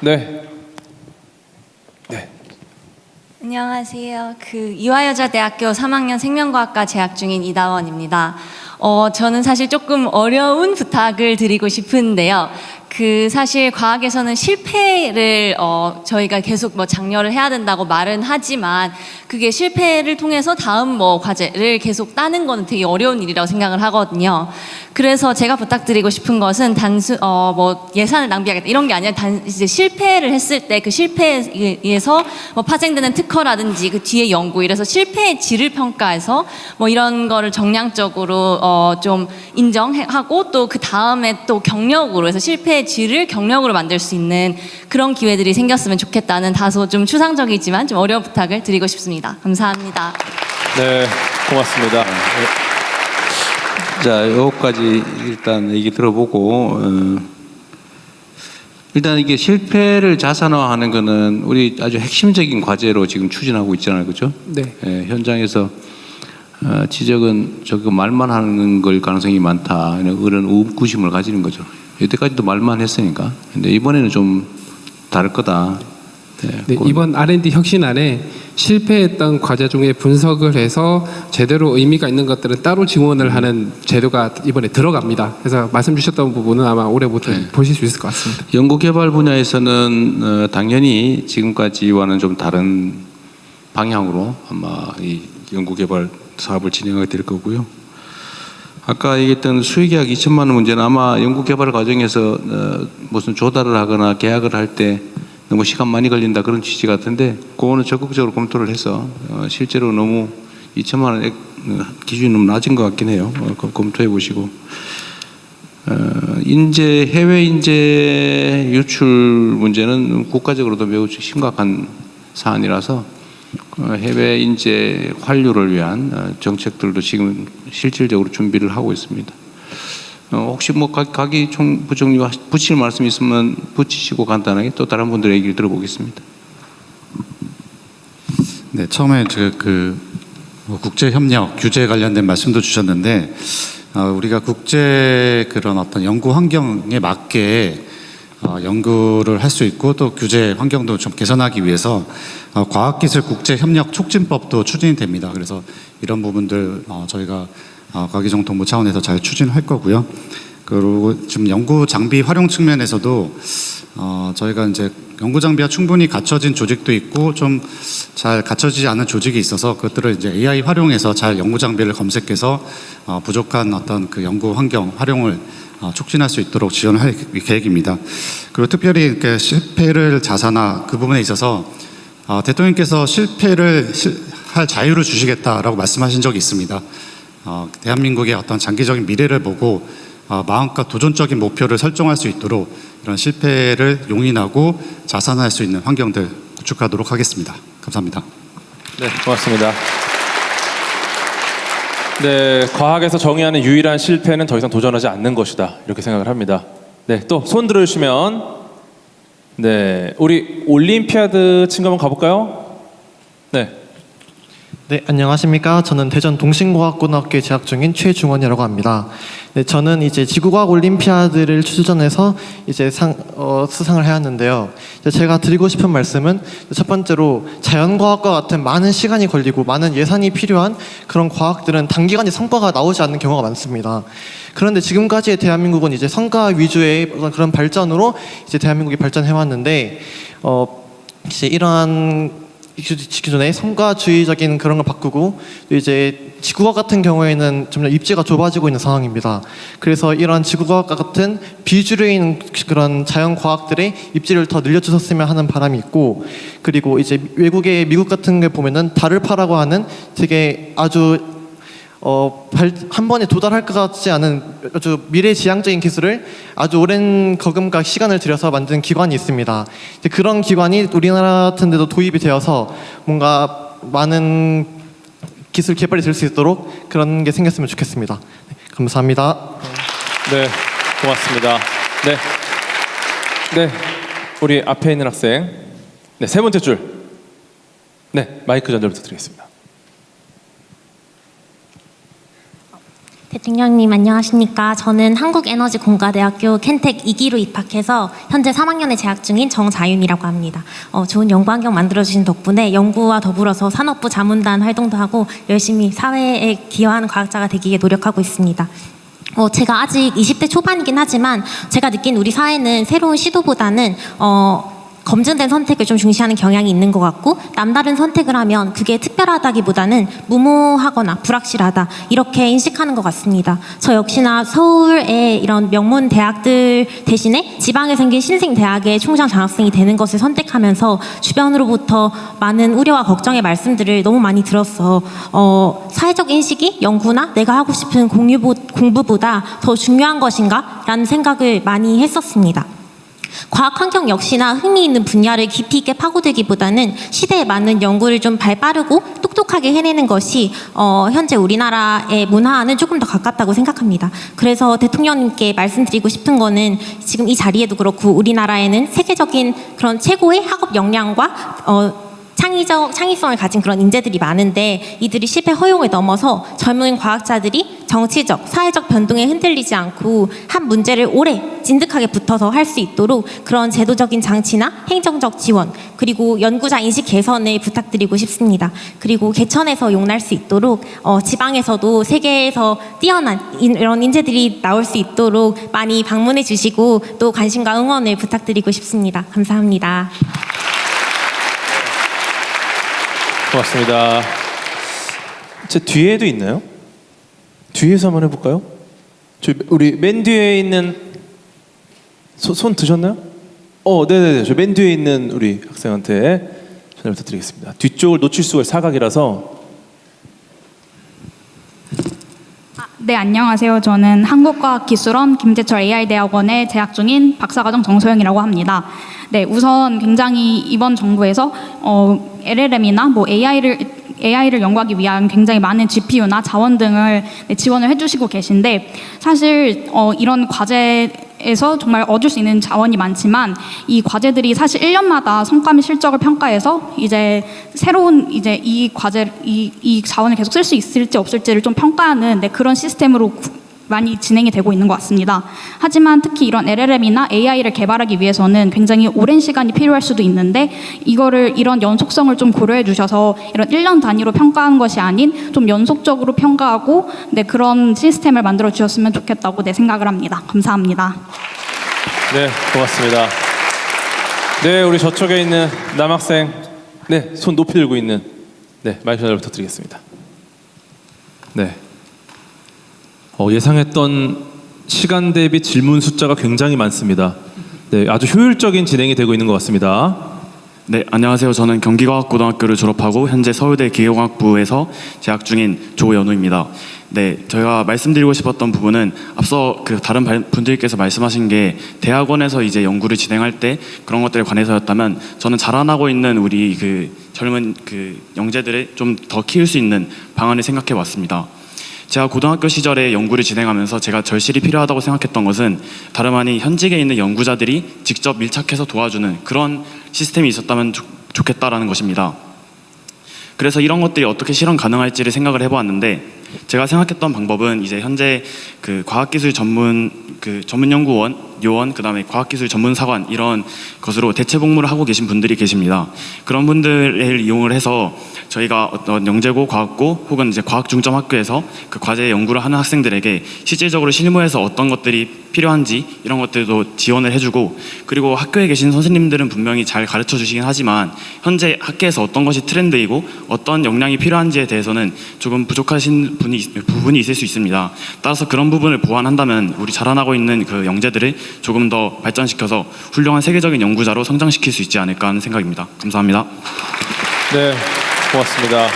네. 안녕하세요. 이화여자대학교 3학년 생명과학과 재학 중인 이다원입니다. 저는 사실 조금 어려운 부탁을 드리고 싶은데요. 사실 과학에서는 실패를 저희가 계속 장려를 해야 된다고 말은 하지만, 그게 실패를 통해서 다음 과제를 계속 따는 거는 되게 어려운 일이라고 생각을 하거든요. 그래서 제가 부탁드리고 싶은 것은 예산을 낭비하겠다 이런 게 아니라, 이제 실패를 했을 때 그 실패에 의해서 파생되는 특허라든지 그 뒤에 연구, 이래서 실패의 질을 평가해서 이런 거를 정량적으로 좀 인정하고, 또 그 다음에 또 경력으로 해서 실패의 질을 경력으로 만들 수 있는 그런 기회들이 생겼으면 좋겠다는 다소 좀 추상적이지만 좀 어려운 부탁을 드리고 싶습니다. 감사합니다. 네, 고맙습니다. 자, 여기까지 일단 얘기 들어보고, 일단 이게 실패를 자산화하는 거는 우리 아주 핵심적인 과제로 지금 추진하고 있잖아요, 그렇죠? 네. 현장에서 지적은 저거 말만 하는 걸 가능성이 많다, 이런 의구심을 가지는 거죠. 여태까지도 말만 했으니까. 근데 이번에는 좀 다를 거다. 네, 이번 R&D 혁신안에 실패했던 과제 중에 분석을 해서 제대로 의미가 있는 것들은 따로 지원을 하는 제도가 이번에 들어갑니다. 그래서 말씀 주셨던 부분은 아마 올해부터 보실 수 있을 것 같습니다. 연구개발 분야에서는 당연히 지금까지와는 좀 다른 방향으로 아마 이 연구개발 사업을 진행하게 될 거고요. 아까 얘기했던 수익약 2천만 원 문제는 아마 연구개발 과정에서 무슨 조달을 하거나 계약을 할 때 너무 시간 많이 걸린다 그런 취지 같은데, 그거는 적극적으로 검토를 해서 실제로 너무 2천만 원 기준이 너무 낮은 것 같긴 해요. 검토해 보시고, 해외 인재 유출 문제는 국가적으로도 매우 심각한 사안이라서 해외 인재 환류를 위한 정책들도 지금 실질적으로 준비를 하고 있습니다. 혹시 뭐 가기 부총리 붙일 말씀 있으면 붙이시고 간단하게 또 다른 분들의 얘기를 들어보겠습니다. 네, 처음에 국제 협력 규제 관련된 말씀도 주셨는데 우리가 국제 그런 어떤 연구 환경에 맞게 연구를 할 수 있고 또 규제 환경도 좀 개선하기 위해서 과학기술 국제협력 촉진법도 추진이 됩니다. 그래서 이런 부분들 저희가 과기정통부 차원에서 잘 추진할 거고요. 그리고 지금 연구 장비 활용 측면에서도 저희가 이제 연구 장비가 충분히 갖춰진 조직도 있고 좀 잘 갖춰지지 않은 조직이 있어서 그것들을 이제 AI 활용해서 잘 연구 장비를 검색해서 부족한 어떤 그 연구 환경 활용을 촉진할 수 있도록 지원할 계획입니다. 그리고 특별히 이렇게 실패를 자산화 그 부분에 있어서 대통령께서 실패를 할 자유를 주시겠다라고 말씀하신 적이 있습니다. 대한민국의 어떤 장기적인 미래를 보고 마음껏 도전적인 목표를 설정할 수 있도록 이런 실패를 용인하고 자산할 수 있는 환경들 구축하도록 하겠습니다. 감사합니다. 네, 고맙습니다. 네, 과학에서 정의하는 유일한 실패는 더 이상 도전하지 않는 것이다. 이렇게 생각을 합니다. 네, 또 손 들어주시면 네, 우리 올림피아드 친구 한번 가볼까요? 네. 네, 안녕하십니까. 저는 대전 동신과학고등학교에 재학 중인 최중원이라고 합니다. 네, 저는 이제 지구과학 올림피아드를 출전해서 이제 수상을 해왔는데요. 제가 드리고 싶은 말씀은 첫 번째로 자연과학과 같은 많은 시간이 걸리고 많은 예산이 필요한 그런 과학들은 단기간에 성과가 나오지 않는 경우가 많습니다. 그런데 지금까지의 대한민국은 이제 성과 위주의 그런 발전으로 이제 대한민국이 발전해왔는데, 이제 이러한 기존의 성과주의적인 그런 걸 바꾸고 또 이제 지구과학 같은 경우에는 점점 입지가 좁아지고 있는 상황입니다. 그래서 이런 지구과학과 같은 비주류인 그런 자연과학들의 입지를 더 늘려주셨으면 하는 바람이 있고, 그리고 이제 외국의 미국 같은 게 보면은 다르파라고 하는 되게 아주 한 번에 도달할 것 같지 않은 아주 미래지향적인 기술을 아주 오랜 거금과 시간을 들여서 만든 기관이 있습니다. 그런 기관이 우리나라 같은 데도 도입이 되어서 뭔가 많은 기술 개발이 될 수 있도록 그런 게 생겼으면 좋겠습니다. 네, 감사합니다. 네, 고맙습니다. 네, 네, 우리 앞에 있는 학생, 네, 세 번째 줄, 네, 마이크 전달 부탁드리겠습니다. 대통령님 안녕하십니까. 저는 한국에너지공과대학교 켄텍 2기로 입학해서 현재 3학년에 재학 중인 정자윤이라고 합니다. 좋은 연구 환경 만들어주신 덕분에 연구와 더불어서 산업부 자문단 활동도 하고 열심히 사회에 기여하는 과학자가 되기 위해 노력하고 있습니다. 제가 아직 20대 초반이긴 하지만 제가 느낀 우리 사회는 새로운 시도보다는 검증된 선택을 좀 중시하는 경향이 있는 것 같고, 남다른 선택을 하면 그게 특별하다기보다는 무모하거나 불확실하다 이렇게 인식하는 것 같습니다. 저 역시나 서울의 이런 명문 대학들 대신에 지방에 생긴 신생 대학의 총장 장학생이 되는 것을 선택하면서 주변으로부터 많은 우려와 걱정의 말씀들을 너무 많이 들었어. 사회적 인식이 연구나 내가 하고 싶은 공부보다 더 중요한 것인가? 라는 생각을 많이 했었습니다. 과학 환경 역시나 흥미있는 분야를 깊이 있게 파고들기보다는 시대에 맞는 연구를 좀 발빠르고 똑똑하게 해내는 것이 현재 우리나라의 문화와는 조금 더 가깝다고 생각합니다. 그래서 대통령님께 말씀드리고 싶은 거는 지금 이 자리에도 그렇고 우리나라에는 세계적인 그런 최고의 학업 역량과 창의성을 가진 그런 인재들이 많은데, 이들이 실패 허용을 넘어서 젊은 과학자들이 정치적, 사회적 변동에 흔들리지 않고 한 문제를 오래 찐득하게 붙어서 할 수 있도록 그런 제도적인 장치나 행정적 지원, 그리고 연구자 인식 개선을 부탁드리고 싶습니다. 그리고 개천에서 용날 수 있도록 지방에서도 세계에서 뛰어난 이런 인재들이 나올 수 있도록 많이 방문해 주시고 또 관심과 응원을 부탁드리고 싶습니다. 감사합니다. 고맙습니다. 제 뒤에도 있나요? 뒤에서 한번 해볼까요? 우리 맨 뒤에 있는 손 드셨나요? 네네네. 저 맨 뒤에 있는 우리 학생한테 전화 부탁드리겠습니다. 뒤쪽을 놓칠 수가 있어요. 사각이라서. 네, 안녕하세요. 저는 한국과학기술원 김재철 AI대학원에 재학 중인 박사과정 정소영이라고 합니다. 네, 우선 굉장히 이번 정부에서 LLM이나 AI를 AI를 연구하기 위한 굉장히 많은 GPU나 자원 등을 지원을 해주시고 계신데 사실 이런 과제에서 정말 얻을 수 있는 자원이 많지만 이 과제들이 사실 1년마다 성과 및 실적을 평가해서 이제 새로운 이제 이 과제 이 자원을 계속 쓸 수 있을지 없을지를 좀 평가하는 그런 시스템으로 많이 진행이 되고 있는 것 같습니다. 하지만 특히 이런 LLM이나 AI를 개발하기 위해서는 굉장히 오랜 시간이 필요할 수도 있는데 이런 연속성을 좀 고려해 주셔서 이런 1년 단위로 평가하는 것이 아닌 좀 연속적으로 평가하고 그런 시스템을 만들어 주셨으면 좋겠다고 생각을 합니다. 감사합니다. 네, 고맙습니다. 네, 우리 저쪽에 있는 남학생, 네, 손 높이 들고 있는, 네, 마이크 전화를 부탁드리겠습니다. 네. 예상했던 시간 대비 질문 숫자가 굉장히 많습니다. 네, 아주 효율적인 진행이 되고 있는 것 같습니다. 네, 안녕하세요. 저는 경기과학고등학교를 졸업하고 현재 서울대 기계공학부에서 재학 중인 조연우입니다. 네, 저희가 말씀드리고 싶었던 부분은 앞서 다른 분들께서 말씀하신 게 대학원에서 이제 연구를 진행할 때 그런 것들에 관해서였다면 저는 자라나고 있는 우리 젊은 영재들을 좀 더 키울 수 있는 방안을 생각해 왔습니다. 제가 고등학교 시절에 연구를 진행하면서 제가 절실히 필요하다고 생각했던 것은 다름 아닌 현직에 있는 연구자들이 직접 밀착해서 도와주는 그런 시스템이 있었다면 좋겠다라는 것입니다. 그래서 이런 것들이 어떻게 실현 가능할지를 생각을 해보았는데 제가 생각했던 방법은 이제 현재 과학기술 전문 연구원, 요원, 그다음에 과학기술 전문사관 이런 것으로 대체 복무를 하고 계신 분들이 계십니다. 그런 분들을 이용을 해서 저희가 어떤 영재고, 과학고 혹은 이제 과학중점학교에서 그 과제 연구를 하는 학생들에게 실질적으로 실무에서 어떤 것들이 필요한지 이런 것들도 지원을 해주고 그리고 학교에 계신 선생님들은 분명히 잘 가르쳐 주시긴 하지만 현재 학계에서 어떤 것이 트렌드이고 어떤 역량이 필요한지에 대해서는 조금 부족하신 부분이 있을 수 있습니다. 따라서 그런 부분을 보완한다면 우리 자라나고 있는 그 영재들을 조금 더 발전시켜서 훌륭한 세계적인 연구자로 성장시킬 수 있지 않을까 하는 생각입니다. 감사합니다. 네, 고맙습니다.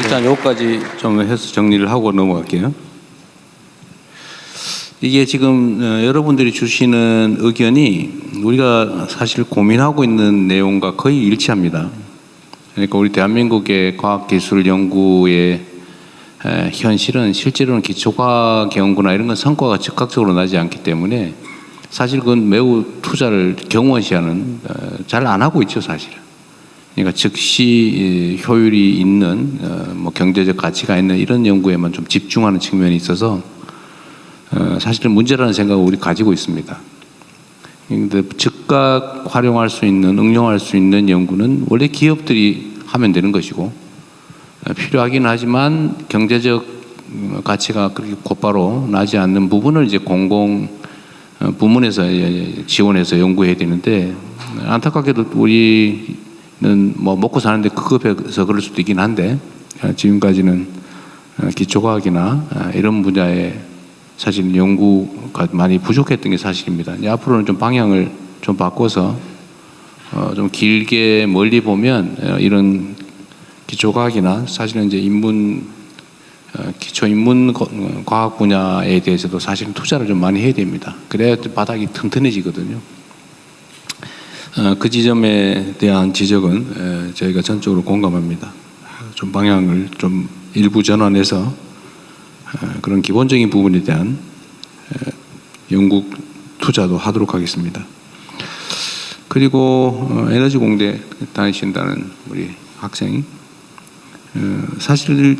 일단 여기까지 좀 해서 정리를 하고 넘어갈게요. 이게 지금 여러분들이 주시는 의견이 우리가 사실 고민하고 있는 내용과 거의 일치합니다. 그러니까 우리 대한민국의 과학기술 연구의 현실은 실제로는 기초과학 연구나 이런 건 성과가 즉각적으로 나지 않기 때문에 사실 그건 매우 투자를 경원시하는 잘 안 하고 있죠, 사실은. 그러니까 즉시 효율이 있는 경제적 가치가 있는 이런 연구에만 좀 집중하는 측면이 있어서 사실은 문제라는 생각을 우리 가지고 있습니다. 그런데 즉각 활용할 수 있는, 응용할 수 있는 연구는 원래 기업들이 하면 되는 것이고 필요하긴 하지만 경제적 가치가 그렇게 곧바로 나지 않는 부분을 이제 공공 부문에서 지원해서 연구해야 되는데 안타깝게도 우리는 먹고 사는데 급급해서 그럴 수도 있긴 한데 지금까지는 기초과학이나 이런 분야에 사실 연구가 많이 부족했던 게 사실입니다. 이제 앞으로는 좀 방향을 좀 바꿔서 좀 길게 멀리 보면 이런 기초과학이나 사실은 이제 기초 인문 과학 분야에 대해서도 사실은 투자를 좀 많이 해야 됩니다. 그래야 바닥이 튼튼해지거든요. 그 지점에 대한 지적은 저희가 전적으로 공감합니다. 좀 방향을 좀 일부 전환해서 그런 기본적인 부분에 대한 연구 투자도 하도록 하겠습니다. 그리고 에너지 공대 다니신다는 우리 학생 사실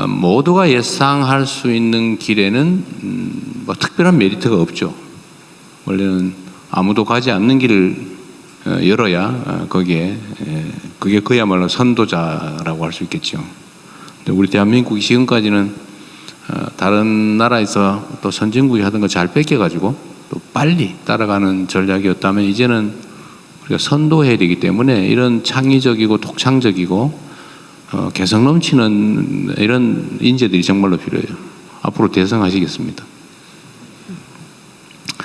모두가 예상할 수 있는 길에는 특별한 메리트가 없죠. 원래는 아무도 가지 않는 길을 열어야 거기에 그게 그야말로 선도자라고 할 수 있겠죠. 우리 대한민국이 지금까지는 다른 나라에서 또 선진국이 하던 거 잘 뺏겨가지고 또 빨리 따라가는 전략이었다면 이제는 우리가 선도해야 되기 때문에 이런 창의적이고 독창적이고 개성 넘치는 이런 인재들이 정말로 필요해요. 앞으로 대성하시겠습니다.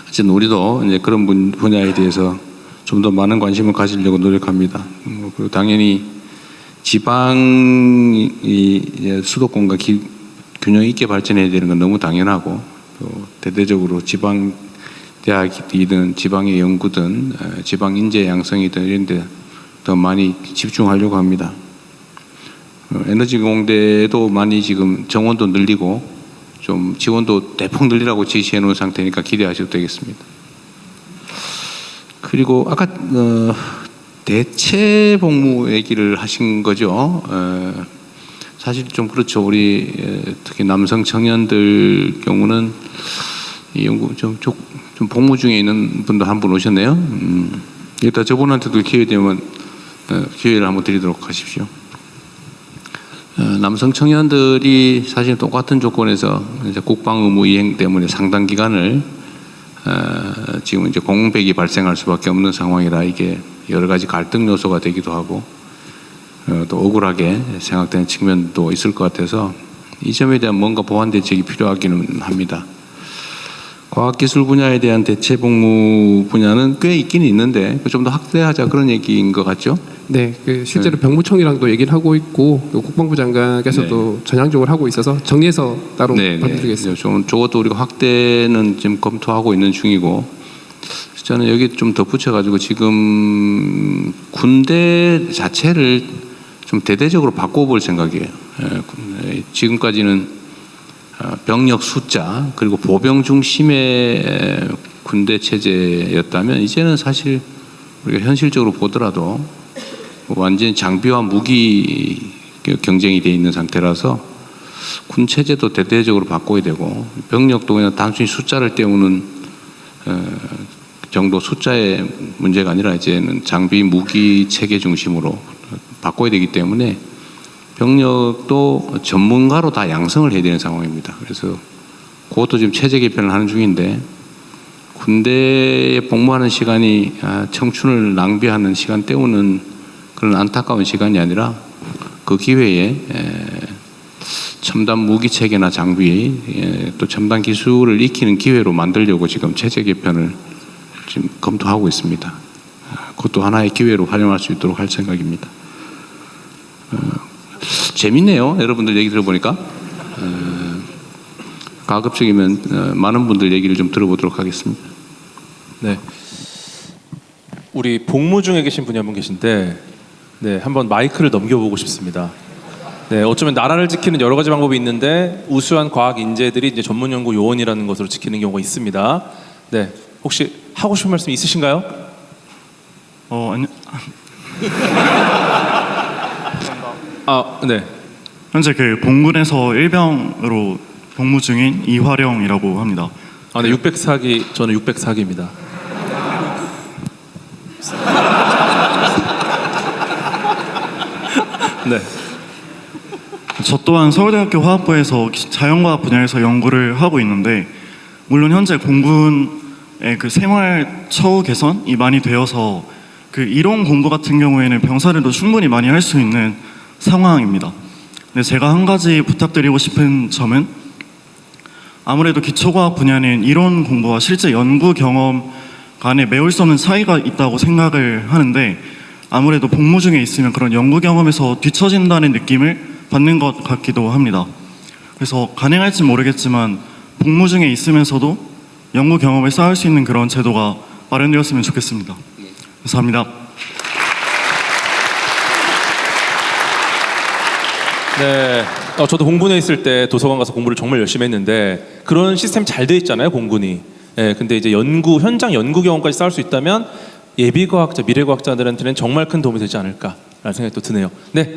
어쨌든 우리도 이제 그런 분야에 대해서 좀 더 많은 관심을 가지려고 노력합니다. 그리고 당연히 지방이 수도권과 균형 있게 발전해야 되는 건 너무 당연하고 또 대대적으로 지방 대학이든 지방의 연구든 지방 인재 양성이든 이런 데 더 많이 집중하려고 합니다. 에너지공대도 많이 지금 정원도 늘리고 좀 지원도 대폭 늘리라고 지시해 놓은 상태니까 기대하셔도 되겠습니다. 그리고 아까 대체 복무 얘기를 하신 거죠. 사실 좀 그렇죠. 우리 특히 남성 청년들 경우는 이 연구 좀 복무 중에 있는 분도 한 분 오셨네요. 일단 저분한테도 기회 되면 기회를 한번 드리도록 하십시오. 남성 청년들이 사실 똑같은 조건에서 이제 국방 의무 이행 때문에 상당 기간을 지금 이제 공백이 발생할 수밖에 없는 상황이라 이게 여러 가지 갈등 요소가 되기도 하고 또 억울하게 생각되는 측면도 있을 것 같아서 이 점에 대한 뭔가 보완 대책이 필요하기는 합니다. 과학기술 분야에 대한 대체 복무 분야는 꽤 있긴 있는데 좀 더 확대하자 그런 얘기인 것 같죠? 네, 실제로 병무청이랑도 얘기를 하고 있고 국방부 장관께서도 전향적으로 하고 있어서 정리해서 따로 발표드리겠습니다. 좀 저것도 우리가 확대는 지금 검토하고 있는 중이고 저는 여기 좀 덧붙여가지고 지금 군대 자체를 좀 대대적으로 바꿔볼 생각이에요. 지금까지는 병력 숫자 그리고 보병 중심의 군대 체제였다면 이제는 사실 우리가 현실적으로 보더라도 완전히 장비와 무기 경쟁이 돼 있는 상태라서 군 체제도 대대적으로 바꿔야 되고 병력도 그냥 단순히 숫자를 때우는 정도 숫자의 문제가 아니라 이제는 장비 무기 체계 중심으로 바꿔야 되기 때문에 병력도 전문가로 다 양성을 해야 되는 상황입니다. 그래서 그것도 지금 체제 개편을 하는 중인데 군대에 복무하는 시간이 청춘을 낭비하는 시간 때우는 그런 안타까운 시간이 아니라 그 기회에 첨단 무기 체계나 장비 또 첨단 기술을 익히는 기회로 만들려고 지금 체제 개편을 지금 검토하고 있습니다. 그것도 하나의 기회로 활용할 수 있도록 할 생각입니다. 재밌네요. 여러분들 얘기 들어보니까 가급적이면 많은 분들 얘기를 좀 들어보도록 하겠습니다. 네, 우리 복무 중에 계신 분이 한 분 계신데 네, 한번 마이크를 넘겨보고 싶습니다. 네, 어쩌면 나라를 지키는 여러 가지 방법이 있는데 우수한 과학 인재들이 이제 전문 연구 요원이라는 것으로 지키는 경우가 있습니다. 네, 혹시 하고 싶은 말씀 있으신가요? 네. 현재 공군에서 일병으로 복무 중인 이화령이라고 합니다. 네, 604기 저는 604기입니다. 네. 저 또한 서울대학교 화학부에서 자연과학 분야에서 연구를 하고 있는데 물론 현재 공군의 생활 처우 개선이 많이 되어서 이론 공부 같은 경우에는 병사들도 충분히 많이 할 수 있는 상황입니다. 근데 제가 한 가지 부탁드리고 싶은 점은 아무래도 기초과학 분야는 이론 공부와 실제 연구 경험 간에 메울 수 없는 차이가 있다고 생각을 하는데 아무래도 복무 중에 있으면 그런 연구 경험에서 뒤처진다는 느낌을 받는 것 같기도 합니다. 그래서 가능할지 모르겠지만 복무 중에 있으면서도 연구 경험을 쌓을 수 있는 그런 제도가 마련되었으면 좋겠습니다. 감사합니다. 네, 저도 공군에 있을 때 도서관 가서 공부를 정말 열심히 했는데 그런 시스템이 잘 돼 있잖아요, 공군이. 네, 근데 이제 현장 연구 경험까지 쌓을 수 있다면 예비과학자, 미래과학자들한테는 정말 큰 도움이 되지 않을까라는 생각이 또 드네요. 네,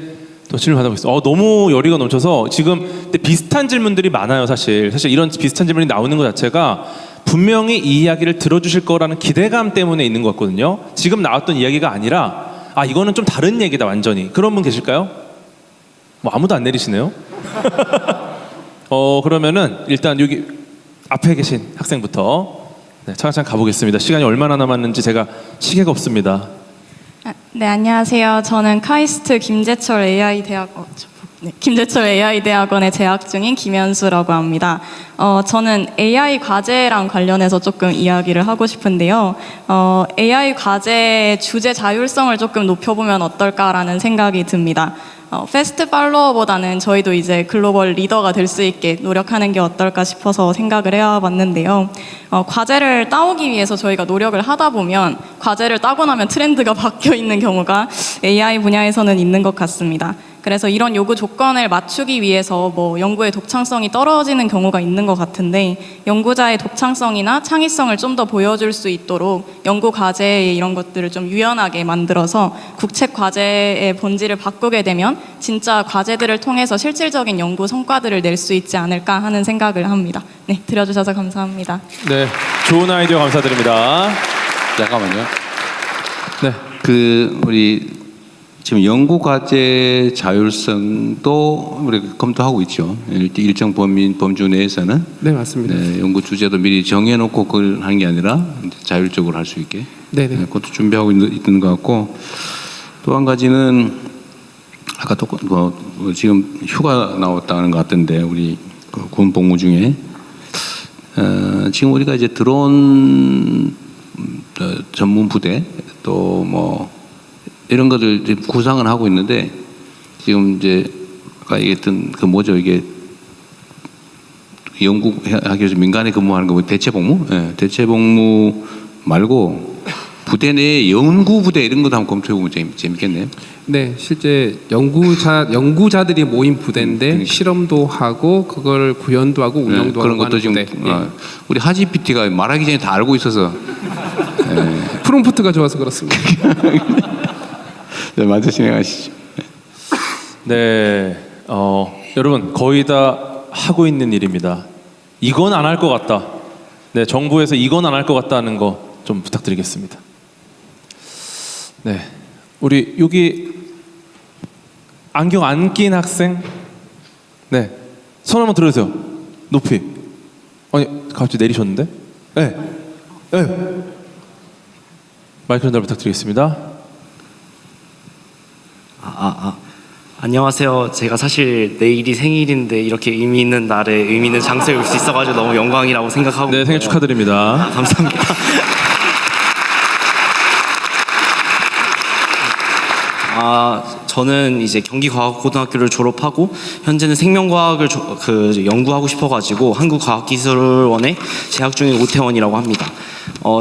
또 질문 받아보겠습니다. 너무 열의가 넘쳐서 지금 비슷한 질문들이 많아요, 사실 이런 비슷한 질문이 나오는 것 자체가 분명히 이 이야기를 들어주실 거라는 기대감 때문에 있는 것 같거든요. 지금 나왔던 이야기가 아니라 이거는 좀 다른 얘기다 완전히. 그런 분 계실까요? 아무도 안 내리시네요. 그러면은 일단 여기 앞에 계신 학생부터 차근차근 가보겠습니다. 시간이 얼마나 남았는지 제가 시계가 없습니다. 네, 안녕하세요. 저는 카이스트 김제철 AI 대학원에 재학 중인 김현수라고 합니다. 저는 AI 과제랑 관련해서 조금 이야기를 하고 싶은데요. AI 과제의 주제 자율성을 조금 높여보면 어떨까라는 생각이 듭니다. 패스트 팔로워보다는 저희도 이제 글로벌 리더가 될 수 있게 노력하는 게 어떨까 싶어서 생각을 해봤는데요. 과제를 따오기 위해서 저희가 노력을 하다 보면 과제를 따고 나면 트렌드가 바뀌어 있는 경우가 AI 분야에서는 있는 것 같습니다. 그래서 이런 요구 조건을 맞추기 위해서 뭐 연구의 독창성이 떨어지는 경우가 있는 것 같은데 연구자의 독창성이나 창의성을 좀 더 보여줄 수 있도록 연구 과제의 이런 것들을 좀 유연하게 만들어서 국책 과제의 본질을 바꾸게 되면 진짜 과제들을 통해서 실질적인 연구 성과들을 낼 수 있지 않을까 하는 생각을 합니다. 네, 들어주셔서 감사합니다. 네, 좋은 아이디어 감사드립니다. 잠깐만요. 네. 우리 지금 연구 과제 자율성도 우리 검토하고 있죠. 일정 범주 내에서는. 네, 맞습니다. 네, 연구 주제도 미리 정해놓고 그걸 하는 게 아니라 자율적으로 할 수 있게. 네. 그것도 준비하고 있는 것 같고 또 한 가지는 아까 또 지금 휴가 나왔다는 것 같던데 우리 군 복무 중에 지금 우리가 이제 드론 전문 부대 또 뭐 이런 것들 지금 구상을 하고 있는데 지금 이제 아까 얘기했던 그 뭐죠 이게 연구하기 위해서 민간에 근무하는 거 대체 복무? 네, 대체 복무 말고 부대 내에 연구 부대 이런 것도 한번 검토해보면 재밌겠네요. 네, 실제 연구자들이 모인 부대인데 실험도 하고 그걸 구현도 하고 운영도 그런 하고 것도 지금 하는데, 우리 하지 PT가 말하기 전에 다 알고 있어서 프롬프트가 좋아서 그렇습니다. 네, 먼저 진행하시죠. 네, 여러분 거의 다 하고 있는 일입니다. 이건 안 할 것 같다. 네, 정부에서 이건 안 할 것 같다는 거 좀 부탁드리겠습니다. 네, 우리 여기 안경 안 낀 학생, 네, 손 한번 들어주세요. 높이. 아니 갑자기 내리셨는데? 네, 네. 마이크 전달 부탁드리겠습니다. 안녕하세요. 제가 사실 내일이 생일인데 이렇게 의미 있는 날에 의미 있는 장소에 올 수 있어가지고 너무 영광이라고 생각하고 네, 생일 축하드립니다. 감사합니다. 저는 이제 경기과학고등학교를 졸업하고 현재는 생명과학을 연구하고 싶어가지고 한국과학기술원에 재학 중인 오태원이라고 합니다.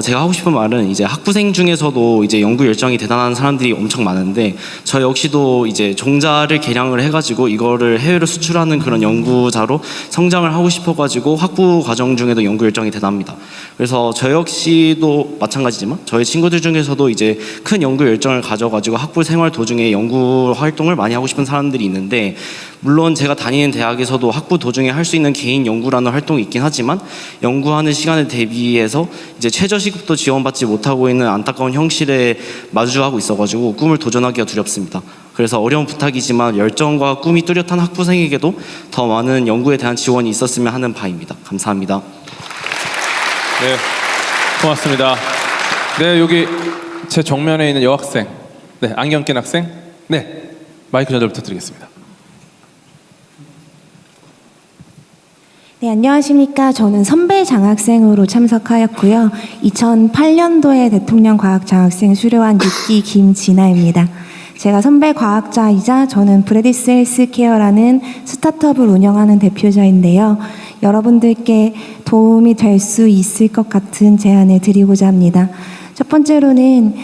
제가 하고 싶은 말은 이제 학부생 중에서도 이제 연구 열정이 대단한 사람들이 엄청 많은데 저 역시도 이제 종자를 개량을 해가지고 이거를 해외로 수출하는 그런 연구자로 성장을 하고 싶어가지고 학부 과정 중에도 연구 열정이 대단합니다. 그래서 저 역시도 마찬가지지만 저희 친구들 중에서도 이제 큰 연구 열정을 가져가지고 학부 생활 도중에 연구 활동을 많이 하고 싶은 사람들이 있는데 물론 제가 다니는 대학에서도 학부 도중에 할 수 있는 개인 연구라는 활동이 있긴 하지만 연구하는 시간에 대비해서 이제 최저시급도 지원받지 못하고 있는 안타까운 현실에 마주하고 있어가지고 꿈을 도전하기가 두렵습니다. 그래서 어려운 부탁이지만 열정과 꿈이 뚜렷한 학부생에게도 더 많은 연구에 대한 지원이 있었으면 하는 바입니다. 감사합니다. 네, 고맙습니다. 네, 여기 제 정면에 있는 여학생, 네, 안경 낀 학생, 네, 마이크 전달 부탁드리겠습니다. 네, 안녕하십니까. 저는 선배 장학생으로 참석하였고요. 2008년도에 대통령 과학장학생 수료한 6기 김진아입니다. 제가 선배 과학자이자 저는 브레디스 헬스케어라는 스타트업을 운영하는 대표자인데요. 여러분들께 도움이 될 수 있을 것 같은 제안을 드리고자 합니다. 첫 번째로는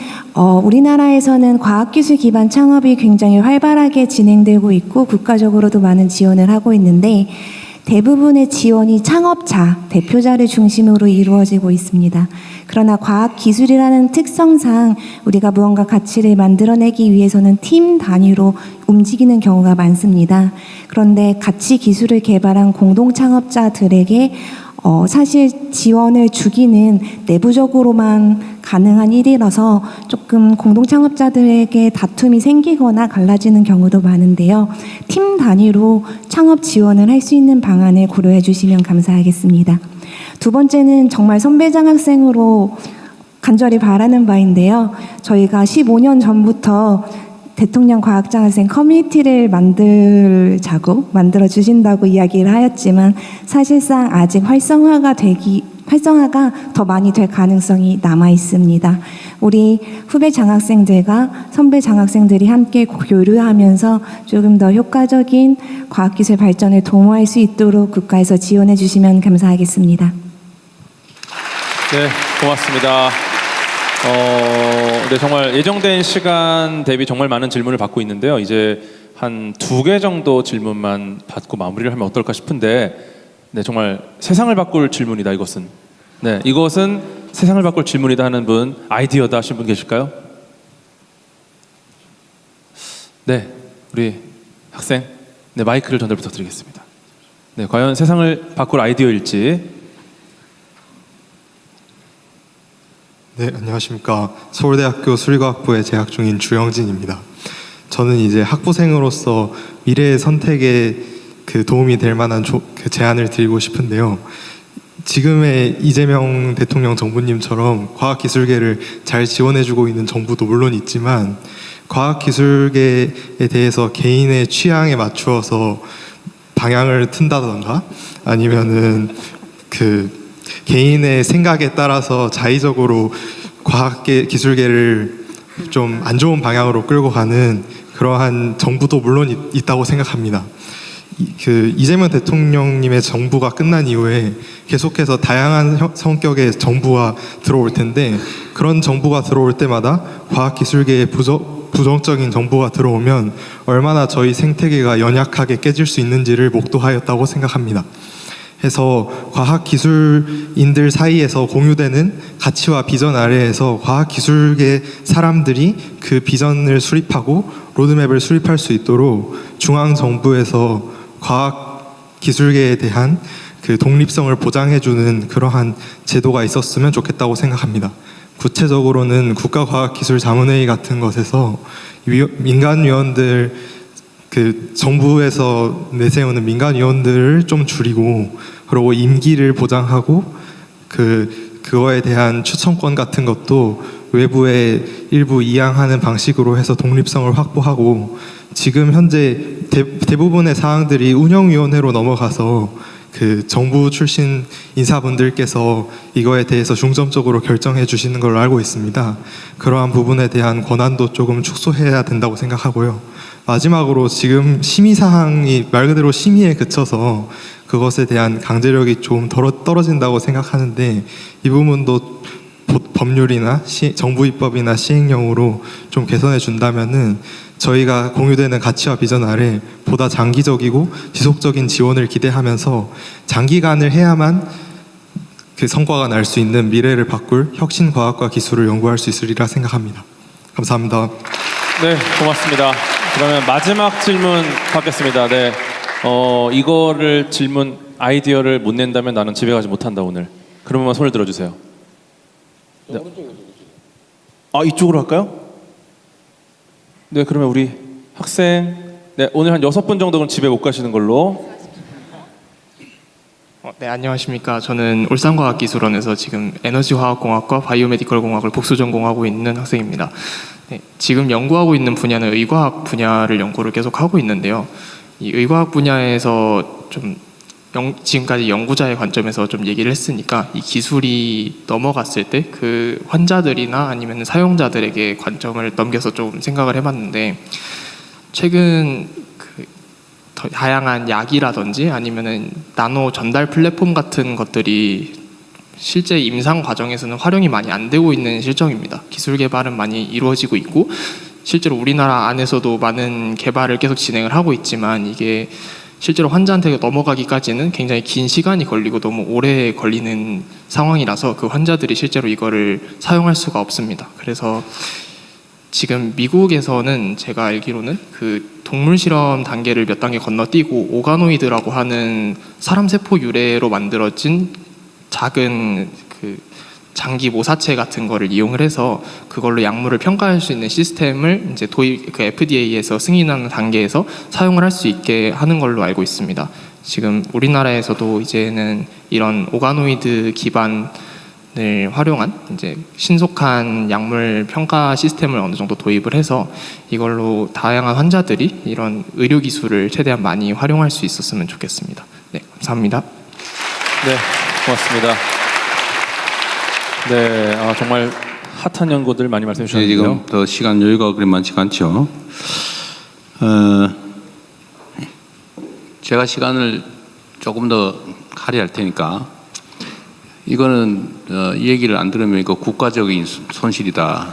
우리나라에서는 과학기술 기반 창업이 굉장히 활발하게 진행되고 있고 국가적으로도 많은 지원을 하고 있는데 대부분의 지원이 창업자, 대표자를 중심으로 이루어지고 있습니다. 그러나 과학기술이라는 특성상 우리가 무언가 가치를 만들어내기 위해서는 팀 단위로 움직이는 경우가 많습니다. 그런데 가치 기술을 개발한 공동 창업자들에게 사실 지원을 주기는 내부적으로만 가능한 일이라서 조금 공동 창업자들에게 다툼이 생기거나 갈라지는 경우도 많은데요. 팀 단위로 창업 지원을 할 수 있는 방안을 고려해 주시면 감사하겠습니다. 두 번째는 정말 선배 장학생으로 간절히 바라는 바인데요. 저희가 15년 전부터 대통령 과학장학생 커뮤니티를 만들어 주신다고 이야기를 하였지만 사실상 아직 활성화가 더 많이 될 가능성이 남아 있습니다. 우리 후배 장학생들과 선배 장학생들이 함께 교류하면서 조금 더 효과적인 과학기술 발전을 도모할 수 있도록 국가에서 지원해 주시면 감사하겠습니다. 네, 고맙습니다. 네, 정말 예정된 시간 대비 정말 많은 질문을 받고 있는데요. 이제 한 2개 정도 질문만 받고 마무리를 하면 어떨까 싶은데, 네, 정말 세상을 바꿀 질문이다, 이것은. 네, 이것은 세상을 바꿀 질문이다 하는 분, 아이디어다 하신 분 계실까요? 네, 우리 학생, 네, 마이크를 전달 부탁드리겠습니다. 네, 과연 세상을 바꿀 아이디어일지. 네, 안녕하십니까. 서울대학교 수리과학부에 재학 중인 주영진입니다. 저는 이제 학부생으로서 미래의 선택에 도움이 될 만한 제안을 드리고 싶은데요. 지금의 이재명 대통령 정부님처럼 과학기술계를 잘 지원해주고 있는 정부도 물론 있지만, 과학기술계에 대해서 개인의 취향에 맞추어서 방향을 튼다던가, 아니면은 개인의 생각에 따라서 자의적으로 과학기술계를 좀 안 좋은 방향으로 끌고 가는 그러한 정부도 물론 있다고 생각합니다. 이재명 대통령님의 정부가 끝난 이후에 계속해서 다양한 성격의 정부가 들어올 텐데, 그런 정부가 들어올 때마다 과학기술계에 부정적인 정부가 들어오면 얼마나 저희 생태계가 연약하게 깨질 수 있는지를 목도하였다고 생각합니다. 해서 과학기술인들 사이에서 공유되는 가치와 비전 아래에서 과학기술계 사람들이 그 비전을 수립하고 로드맵을 수립할 수 있도록 중앙정부에서 과학기술계에 대한 독립성을 보장해주는 그러한 제도가 있었으면 좋겠다고 생각합니다. 구체적으로는 국가과학기술자문회의 같은 것에서 민간위원들, 정부에서 내세우는 민간위원들을 좀 줄이고, 그리고 임기를 보장하고, 그거에 대한 추천권 같은 것도 외부에 일부 이양하는 방식으로 해서 독립성을 확보하고, 지금 현재 대부분의 사항들이 운영위원회로 넘어가서 정부 출신 인사분들께서 이거에 대해서 중점적으로 결정해 주시는 걸로 알고 있습니다. 그러한 부분에 대한 권한도 조금 축소해야 된다고 생각하고요. 마지막으로 지금 심의사항이 말 그대로 심의에 그쳐서 그것에 대한 강제력이 좀 떨어진다고 생각하는데, 이 부분도 법률이나 정부 입법이나 시행령으로 좀 개선해 준다면은 저희가 공유되는 가치와 비전 아래 보다 장기적이고 지속적인 지원을 기대하면서 장기간을 해야만 성과가 날 수 있는 미래를 바꿀 혁신 과학과 기술을 연구할 수 있으리라 생각합니다. 감사합니다. 네, 고맙습니다. 그러면 마지막 질문 받겠습니다. 네, 이거를 아이디어를 못 낸다면 나는 집에 가지 못한다 오늘. 그러면 손을 들어주세요. 네. 이쪽으로 할까요? 네, 그러면 우리 학생, 네, 오늘 한 6분 정도는 집에 못 가시는 걸로. 네, 안녕하십니까. 저는 울산과학기술원에서 지금 에너지화학공학과 바이오메디컬공학을 복수 전공하고 있는 학생입니다. 네, 지금 연구하고 있는 분야는 의과학 분야를 연구를 계속 하고 있는데요. 이 의과학 분야에서 좀 지금까지 연구자의 관점에서 좀 얘기를 했으니까, 이 기술이 넘어갔을 때 그 환자들이나 아니면 사용자들에게 관점을 넘겨서 좀 생각을 해봤는데, 최근 다양한 약이라든지 아니면은 나노 전달 플랫폼 같은 것들이 실제 임상 과정에서는 활용이 많이 안 되고 있는 실정입니다. 기술 개발은 많이 이루어지고 있고, 실제로 우리나라 안에서도 많은 개발을 계속 진행을 하고 있지만, 이게 실제로 환자한테 넘어가기까지는 굉장히 긴 시간이 걸리고 너무 오래 걸리는 상황이라서 그 환자들이 실제로 이거를 사용할 수가 없습니다. 그래서 지금 미국에서는 제가 알기로는 동물 실험 단계를 몇 단계 건너뛰고 오가노이드라고 하는 사람 세포 유래로 만들어진 작은 장기 모사체 같은 거를 이용을 해서 그걸로 약물을 평가할 수 있는 시스템을 이제 FDA에서 승인하는 단계에서 사용을 할 수 있게 하는 걸로 알고 있습니다. 지금 우리나라에서도 이제는 이런 오가노이드 기반을 활용한 이제 신속한 약물 평가 시스템을 어느 정도 도입을 해서 이걸로 다양한 환자들이 이런 의료 기술을 최대한 많이 활용할 수 있었으면 좋겠습니다. 네, 감사합니다. 네, 고맙습니다. 네, 정말 핫한 연구들 많이 말씀해 네, 주셨는데요. 지금 더 시간 여유가 그리 많지 않죠. 제가 시간을 조금 더 할애할 테니까 이거는 이 얘기를 안 들으면 이거 국가적인 손실이다.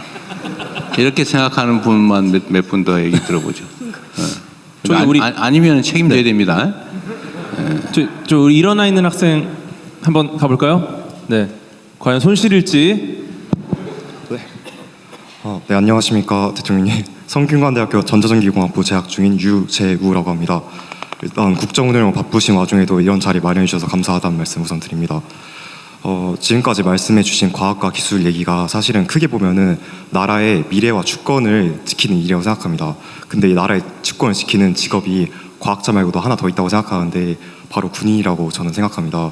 이렇게 생각하는 분만 몇 분 더 얘기 들어보죠. 아니면 책임져야 됩니다. 우리 일어나 있는 학생 한번 가볼까요? 네, 과연 손실일지. 네, 안녕하십니까 대통령님. 성균관대학교 전자전기공학부 재학 중인 유재우라고 합니다. 일단 국정운영 바쁘신 와중에도 이런 자리 마련해 주셔서 감사하다는 말씀 우선 드립니다. 지금까지 말씀해 주신 과학과 기술 얘기가 사실은 크게 보면은 나라의 미래와 주권을 지키는 일이라고 생각합니다. 근데 이 나라의 주권을 지키는 직업이 과학자 말고도 하나 더 있다고 생각하는데 바로 군인이라고 저는 생각합니다.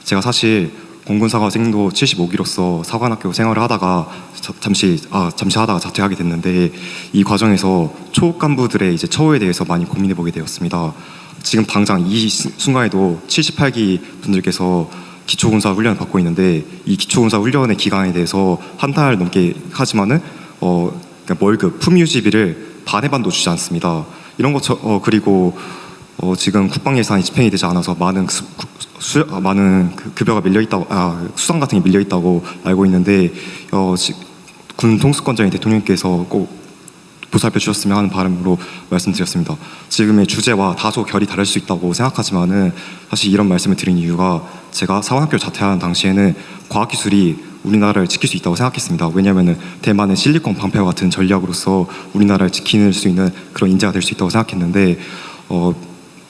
제가 사실 공군사관생도 75기로서 사관학교 생활을 하다가 잠시 하다가 자퇴하게 됐는데 이 과정에서 초급 간부들의 이제 처우에 대해서 많이 고민해 보게 되었습니다. 지금 당장 이 순간에도 78기 분들께서 기초군사 훈련을 받고 있는데 이 기초군사 훈련의 기간에 대해서 한 달 넘게 하지만은 그러니까 월급 품위유지비를 반의 반도 주지 않습니다. 이런 것 그리고 지금 국방 예산이 집행이 되지 않아서 많은 급여가 밀려 있다고 수당 같은 게 밀려 있다고 알고 있는데 군 통수권자인 대통령께서 꼭 보살펴 주셨으면 하는 바람으로 말씀드렸습니다. 지금의 주제와 다소 결이 다를 수 있다고 생각하지만은 사실 이런 말씀을 드린 이유가 제가 사관학교 자퇴하는 당시에는 과학기술이 우리나라를 지킬 수 있다고 생각했습니다. 왜냐하면은 대만의 실리콘 방패와 같은 전략으로서 우리나라를 지킬 수 있는 그런 인재가 될 수 있다고 생각했는데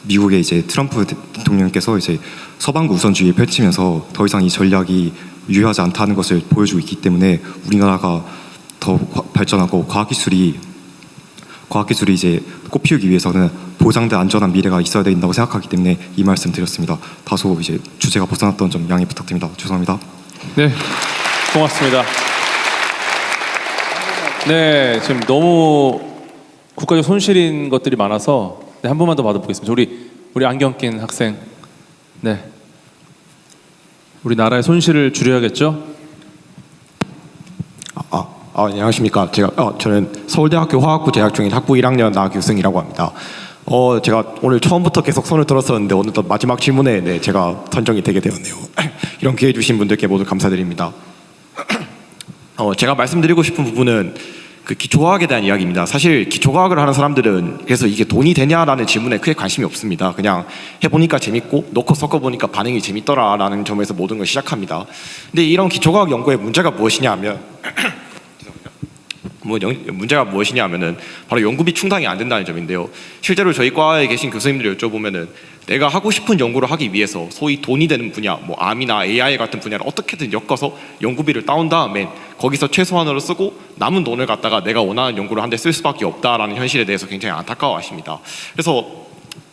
미국의 이제 트럼프 대통령께서 이제 서방구 우선주의를 펼치면서 더 이상 이 전략이 유효하지 않다는 것을 보여주고 있기 때문에 우리나라가 더 발전하고 과학기술이 이제 꽃피우기 위해서는 보장된 안전한 미래가 있어야 된다고 생각하기 때문에 이 말씀 드렸습니다. 다소 이제 주제가 벗어났던 점 양해 부탁드립니다. 죄송합니다. 네, 고맙습니다. 네, 지금 너무 국가적 손실인 것들이 많아서 한 번만 더 받아보겠습니다. 우리 안경 낀 학생. 네, 우리 나라의 손실을 줄여야겠죠? 안녕하십니까. 저는 서울대학교 화학부 재학 중인 학부 1학년 나규승이라고 합니다. 제가 오늘 처음부터 계속 손을 들었었는데 오늘 또 마지막 질문에 제가 선정이 되게 되었네요. 이런 기회 주신 분들께 모두 감사드립니다. 제가 말씀드리고 싶은 부분은 그 기초과학에 대한 이야기입니다. 사실 기초과학을 하는 사람들은 그래서 이게 돈이 되냐라는 질문에 크게 관심이 없습니다. 그냥 해보니까 재밌고 놓고 섞어보니까 반응이 재밌더라라는 점에서 모든 걸 시작합니다. 근데 이런 기초과학 연구의 문제가 무엇이냐 하면 문제가 무엇이냐 하면은 바로 연구비 충당이 안 된다는 점인데요. 실제로 저희 과에 계신 교수님들 여쭤보면은 내가 하고 싶은 연구를 하기 위해서 소위 돈이 되는 분야, 뭐 암이나 AI 같은 분야를 어떻게든 엮어서 연구비를 따온 다음에 거기서 최소한으로 쓰고 남은 돈을 갖다가 내가 원하는 연구를 한 데 쓸 수밖에 없다라는 현실에 대해서 굉장히 안타까워하십니다. 그래서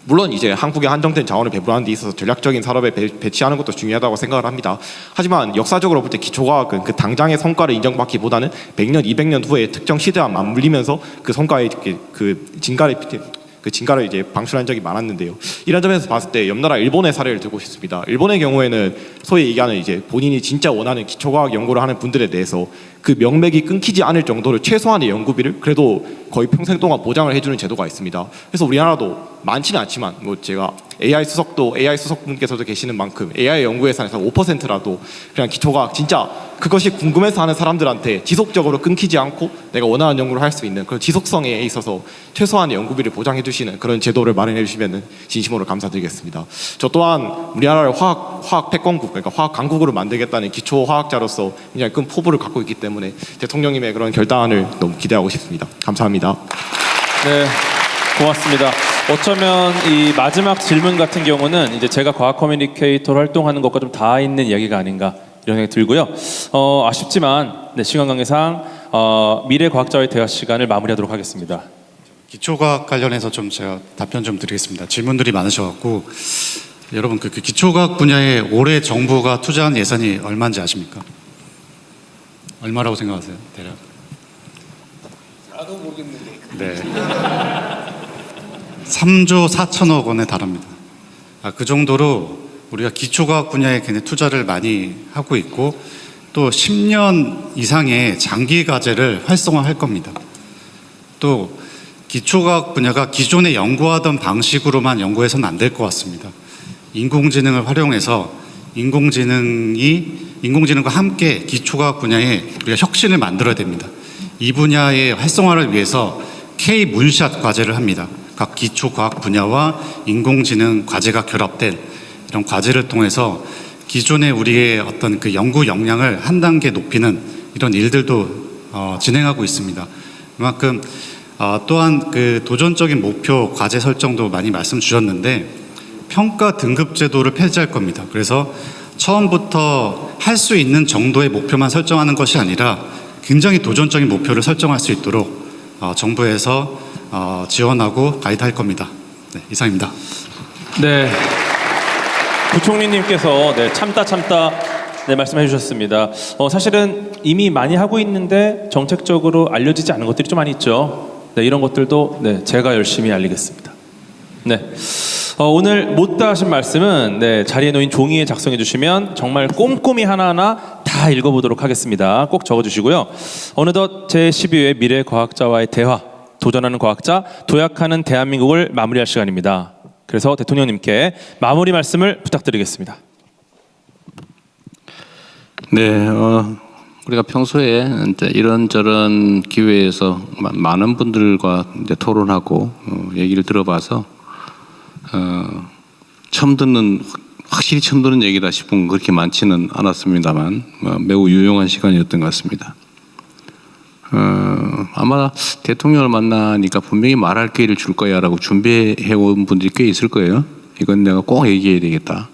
물론 이제 한국의 한정된 자원을 배분하는 데 있어서 전략적인 산업에 배치하는 것도 중요하다고 생각을 합니다. 하지만 역사적으로 볼 때 기초과학은 그 당장의 성과를 인정받기보다는 100년, 200년 후에 특정 시대와 맞물리면서 그 성과의 그 진가를 이제 방출한 적이 많았는데요. 이런 점에서 봤을 때 옆나라 일본의 사례를 들고 싶습니다. 일본의 경우에는 소위 얘기하는 이제 본인이 진짜 원하는 기초과학 연구를 하는 분들에 대해서 그 명맥이 끊기지 않을 정도로 최소한의 연구비를 그래도 거의 평생 동안 보장을 해주는 제도가 있습니다. 그래서 우리나라도 많지는 않지만 뭐 제가 AI 수석분께서도 계시는 만큼 AI 연구 예산에서 5%라도 그냥 기초과학 진짜 그것이 궁금해서 하는 사람들한테 지속적으로 끊기지 않고 내가 원하는 연구를 할 수 있는 그런 지속성에 있어서 최소한의 연구비를 보장해 주시는 그런 제도를 마련해 주시면 진심으로 감사드리겠습니다. 저 또한 우리나라를 화학 패권국, 그러니까 화학 강국으로 만들겠다는 기초 화학자로서 굉장히 큰 포부를 갖고 있기 때문에 대통령님의 그런 결단을 너무 기대하고 싶습니다. 감사합니다. 네, 고맙습니다. 어쩌면 이 마지막 질문 같은 경우는 이제 제가 과학 커뮤니케이터로 활동하는 것과 좀 닿아 있는 이야기가 아닌가 이런 생각이 들고요. 아쉽지만 시간 관계상 미래 과학자와의 대화 시간을 마무리하도록 하겠습니다. 기초과학 관련해서 좀 제가 답변 좀 드리겠습니다. 질문들이 많으셔갖고 여러분 그 기초과학 분야에 올해 정부가 투자한 예산이 얼마인지 아십니까? 얼마라고 생각하세요? 대략? 나도 모르겠는데. 네. 3조 4천억 원에 달합니다. 그 정도로 우리가 기초과학 분야에 굉장히 투자를 많이 하고 있고 또 10년 이상의 장기 과제를 활성화할 겁니다. 또 기초과학 분야가 기존에 연구하던 방식으로만 연구해서는 안 될 것 같습니다. 인공지능을 활용해서 인공지능과 함께 기초과학 분야에 우리가 혁신을 만들어야 됩니다. 이 분야의 활성화를 위해서 K-문샷 과제를 합니다. 각 기초과학 분야와 인공지능 과제가 결합된 이런 과제를 통해서 기존의 우리의 어떤 그 연구 역량을 한 단계 높이는 이런 일들도 진행하고 있습니다. 그만큼 또한 그 도전적인 목표 과제 설정도 많이 말씀 주셨는데 평가 등급 제도를 폐지할 겁니다. 그래서 처음부터 할 수 있는 정도의 목표만 설정하는 것이 아니라 굉장히 도전적인 목표를 설정할 수 있도록 정부에서 지원하고 가이드할 겁니다. 네, 이상입니다. 네, 부총리님께서 참다 말씀해 주셨습니다. 사실은 이미 많이 하고 있는데 정책적으로 알려지지 않은 것들이 좀 많이 있죠. 네, 이런 것들도 제가 열심히 알리겠습니다. 네. 오늘 못다 하신 말씀은 자리에 놓인 종이에 작성해 주시면 정말 꼼꼼히 하나하나 다 읽어보도록 하겠습니다. 꼭 적어주시고요. 어느덧 제12회 미래과학자와의 대화, 도전하는 과학자, 도약하는 대한민국을 마무리할 시간입니다. 그래서 대통령님께 마무리 말씀을 부탁드리겠습니다. 네, 우리가 평소에 이제 이런저런 기회에서 많은 분들과 이제 토론하고 얘기를 들어봐서 확실히 처음 듣는 얘기다 싶은 건 그렇게 많지는 않았습니다만 매우 유용한 시간이었던 것 같습니다. 아마 대통령을 만나니까 분명히 말할 기회를 줄 거야 라고 준비해 온 분들이 꽤 있을 거예요. 이건 내가 꼭 얘기해야 되겠다.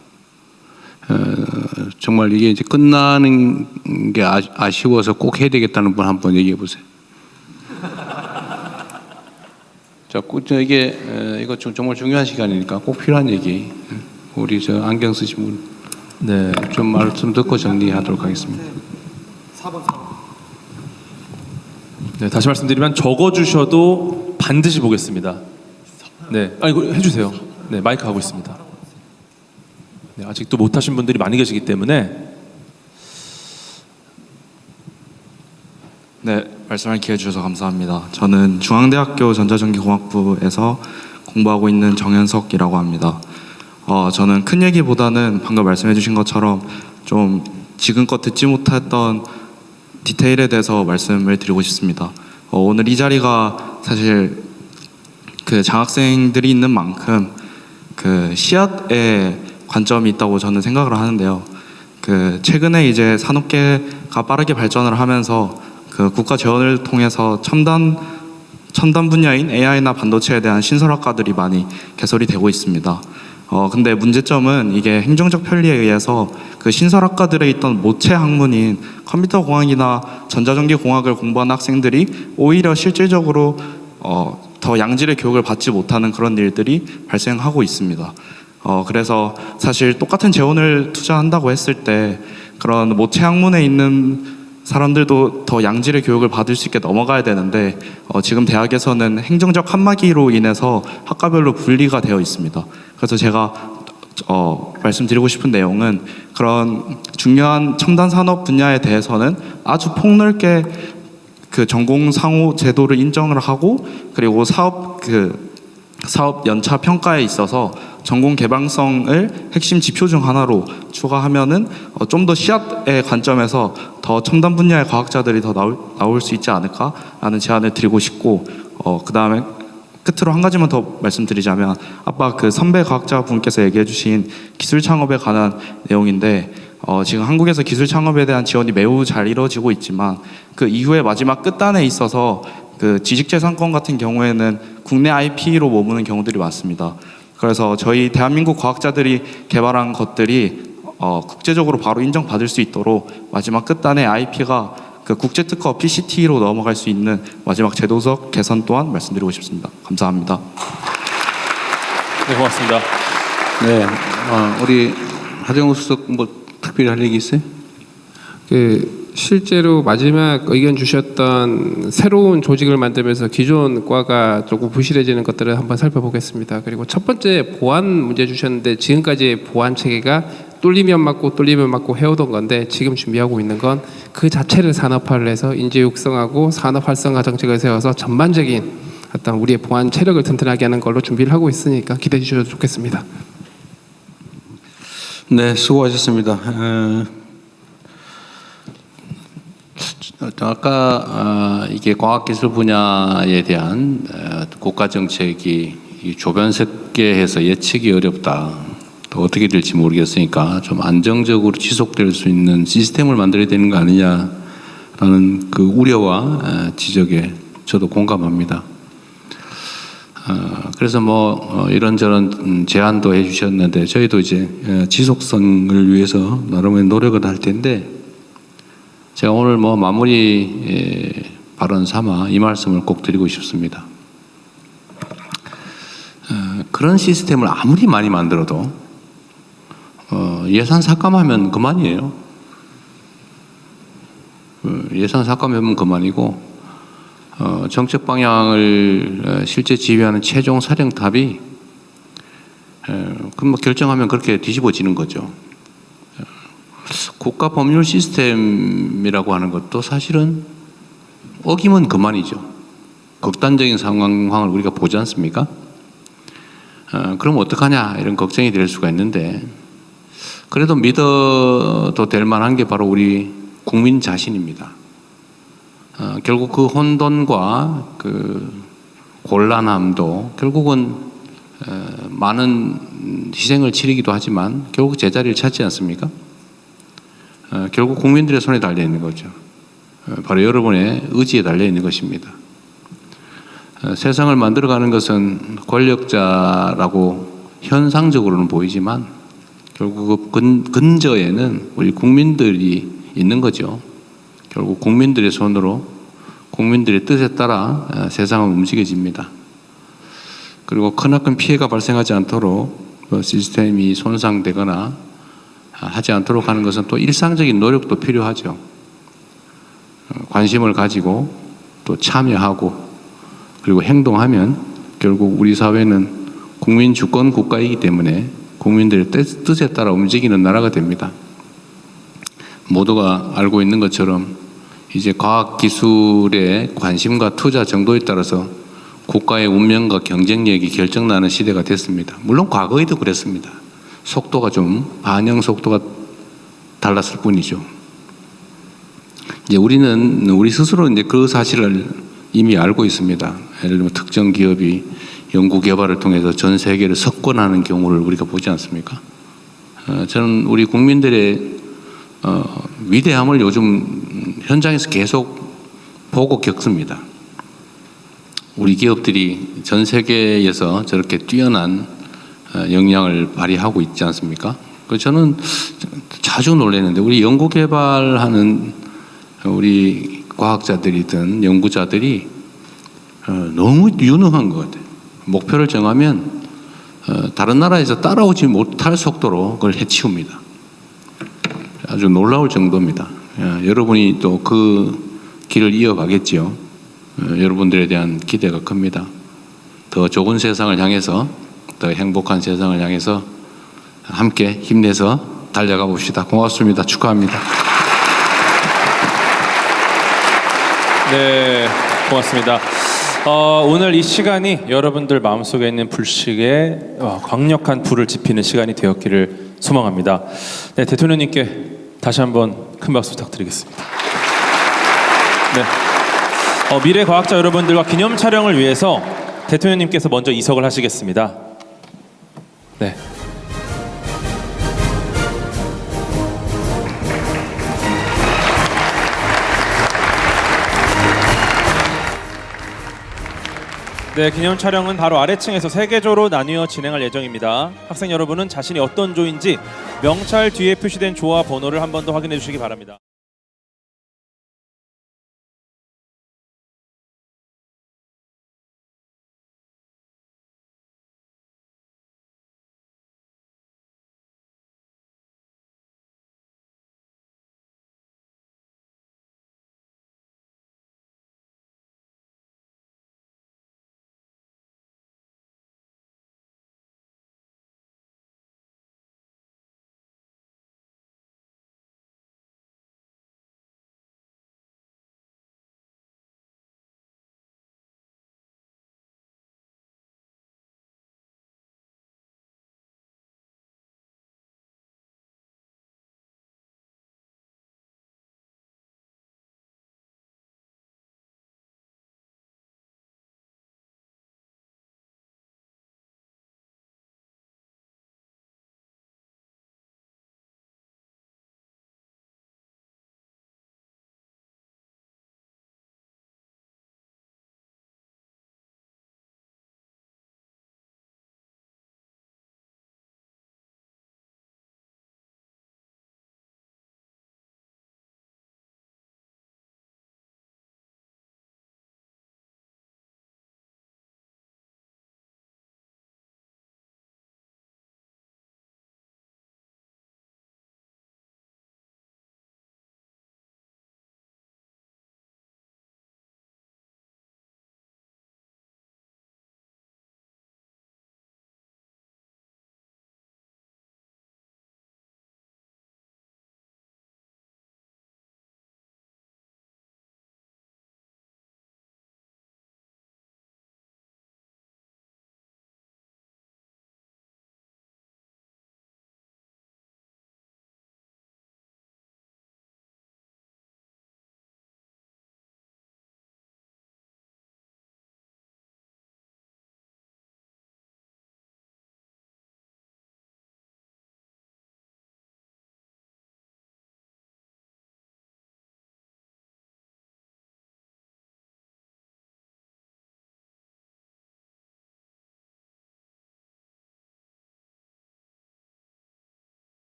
정말 이게 이제 끝나는 게 아쉬워서 꼭 해야 되겠다는 분 한번 얘기해 보세요. 자, 이거 정말 중요한 시간이니까 꼭 필요한 얘기. 우리 저 안경 쓰신 분, 좀 말씀 듣고 정리하도록 하겠습니다. 4번. 네, 다시 말씀드리면 적어주셔도 반드시 보겠습니다. 네, 이거 해주세요. 네, 마이크 하고 있습니다. 네, 아직도 못하신 분들이 많이 계시기 때문에. 네, 말씀할 기회 주셔서 감사합니다. 저는 중앙대학교 전자전기공학부에서 공부하고 있는 정현석이라고 합니다. 저는 큰 얘기보다는 방금 말씀해 주신 것처럼 좀 지금껏 듣지 못했던 디테일에 대해서 말씀을 드리고 싶습니다. 오늘 이 자리가 사실 그 장학생들이 있는 만큼 그 씨앗의 관점이 있다고 저는 생각을 하는데요. 그 최근에 이제 산업계가 빠르게 발전을 하면서 그 국가 지원을 통해서 첨단 분야인 AI나 반도체에 대한 신설학과들이 많이 개설이 되고 있습니다. 근데 문제점은 이게 행정적 편리에 의해서 그 신설학과들에 있던 모체 학문인 컴퓨터 공학이나 전자전기 공학을 공부한 학생들이 오히려 실질적으로 더 양질의 교육을 받지 못하는 그런 일들이 발생하고 있습니다. 그래서 사실 똑같은 재원을 투자한다고 했을 때 그런 모체 학문에 있는 사람들도 더 양질의 교육을 받을 수 있게 넘어가야 되는데 지금 대학에서는 행정적 칸막이로 인해서 학과별로 분리가 되어 있습니다. 그래서 제가 말씀드리고 싶은 내용은 그런 중요한 첨단 산업 분야에 대해서는 아주 폭넓게 그 전공 상호 제도를 인정을 하고 그리고 사업 연차 평가에 있어서 전공 개방성을 핵심 지표 중 하나로 추가하면은 좀 더 씨앗의 관점에서 더 첨단 분야의 과학자들이 더 나올 수 있지 않을까라는 제안을 드리고 싶고 그 다음에 끝으로 한 가지만 더 말씀드리자면 아까 그 선배 과학자분께서 얘기해주신 기술 창업에 관한 내용인데 지금 한국에서 기술 창업에 대한 지원이 매우 잘 이루어지고 있지만 그 이후에 마지막 끝단에 있어서 그 지식재산권 같은 경우에는 국내 IP로 머무는 경우들이 많습니다. 그래서 저희 대한민국 과학자들이 개발한 것들이 국제적으로 바로 인정받을 수 있도록 마지막 끝단에 IP가 그 국제특허 PCT로 넘어갈 수 있는 마지막 제도적 개선 또한 말씀드리고 싶습니다. 감사합니다. 네, 고맙습니다. 네, 우리 하정우 수석 뭐 특별히 할 얘기 있어요? 실제로 마지막 의견 주셨던 새로운 조직을 만들면서 기존 과가 조금 부실해지는 것들을 한번 살펴보겠습니다. 그리고 첫 번째 보안 문제 주셨는데 지금까지 보안 체계가 뚫리면 맞고 해오던 건데 지금 준비하고 있는 건 그 자체를 산업화를 해서 인재 육성하고 산업 활성화 정책을 세워서 전반적인 어떤 우리의 보안 체력을 튼튼하게 하는 걸로 준비를 하고 있으니까 기대해 주셔도 좋겠습니다. 네, 수고하셨습니다. 아까 이게 과학기술 분야에 대한 국가 정책이 조변석계해서 예측이 어렵다. 또 어떻게 될지 모르겠으니까 좀 안정적으로 지속될 수 있는 시스템을 만들어야 되는 거 아니냐라는 그 우려와 지적에 저도 공감합니다. 그래서 뭐 이런저런 제안도 해주셨는데 저희도 이제 지속성을 위해서 나름의 노력을 할 텐데 제가 오늘 뭐 마무리 발언 삼아 이 말씀을 꼭 드리고 싶습니다. 그런 시스템을 아무리 많이 만들어도 예산 삭감하면 그만이에요. 예산 삭감하면 그만이고 정책 방향을 실제 지휘하는 최종 사령탑이 뭐 결정하면 그렇게 뒤집어지는 거죠. 국가 법률 시스템이라고 하는 것도 사실은 어기면 그만이죠. 극단적인 상황을 우리가 보지 않습니까? 그럼 어떡하냐 이런 걱정이 될 수가 있는데 그래도 믿어도 될 만한 게 바로 우리 국민 자신입니다. 결국 그 혼돈과 그 곤란함도 결국은 많은 희생을 치르기도 하지만 결국 제자리를 찾지 않습니까? 결국 국민들의 손에 달려 있는 거죠. 바로 여러분의 의지에 달려 있는 것입니다. 세상을 만들어가는 것은 권력자라고 현상적으로는 보이지만 결국 그 근저에는 우리 국민들이 있는 거죠. 결국 국민들의 손으로 국민들의 뜻에 따라 세상은 움직여집니다. 그리고 크나큰 피해가 발생하지 않도록 시스템이 손상되거나 하지 않도록 하는 것은 또 일상적인 노력도 필요하죠. 관심을 가지고 또 참여하고 그리고 행동하면 결국 우리 사회는 국민 주권 국가이기 때문에 국민들의 뜻에 따라 움직이는 나라가 됩니다. 모두가 알고 있는 것처럼 이제 과학기술의 관심과 투자 정도에 따라서 국가의 운명과 경쟁력이 결정나는 시대가 됐습니다. 물론 과거에도 그랬습니다. 속도가 좀 반영 속도가 달랐을 뿐이죠. 이제 우리는 우리 스스로 이제 그 사실을 이미 알고 있습니다. 예를 들면 특정 기업이 연구 개발을 통해서 전 세계를 석권하는 경우를 우리가 보지 않습니까? 저는 우리 국민들의 위대함을 요즘 현장에서 계속 보고 겪습니다. 우리 기업들이 전 세계에서 저렇게 뛰어난 역량을 발휘하고 있지 않습니까? 저는 자주 놀라는데 우리 연구 개발하는 우리 과학자들이든 연구자들이 너무 유능한 것 같아요. 목표를 정하면 다른 나라에서 따라오지 못할 속도로 그걸 해치웁니다. 아주 놀라울 정도입니다. 여러분이 또 그 길을 이어가겠지요. 여러분들에 대한 기대가 큽니다. 더 좋은 세상을 향해서 더 행복한 세상을 향해서 함께 힘내서 달려가 봅시다. 고맙습니다. 축하합니다. 네, 고맙습니다. 오늘 이 시간이 여러분들 마음속에 있는 불식에 강력한 불을 지피는 시간이 되었기를 소망합니다. 네, 대통령님께 다시 한번 큰 박수 부탁드리겠습니다. 네, 미래 과학자 여러분들과 기념 촬영을 위해서 대통령님께서 먼저 이석을 하시겠습니다. 네. 네, 기념 촬영은 바로 아래층에서 3개 조로 나뉘어 진행할 예정입니다. 학생 여러분은 자신이 어떤 조인지 명찰 뒤에 표시된 조와 번호를 한 번 더 확인해 주시기 바랍니다.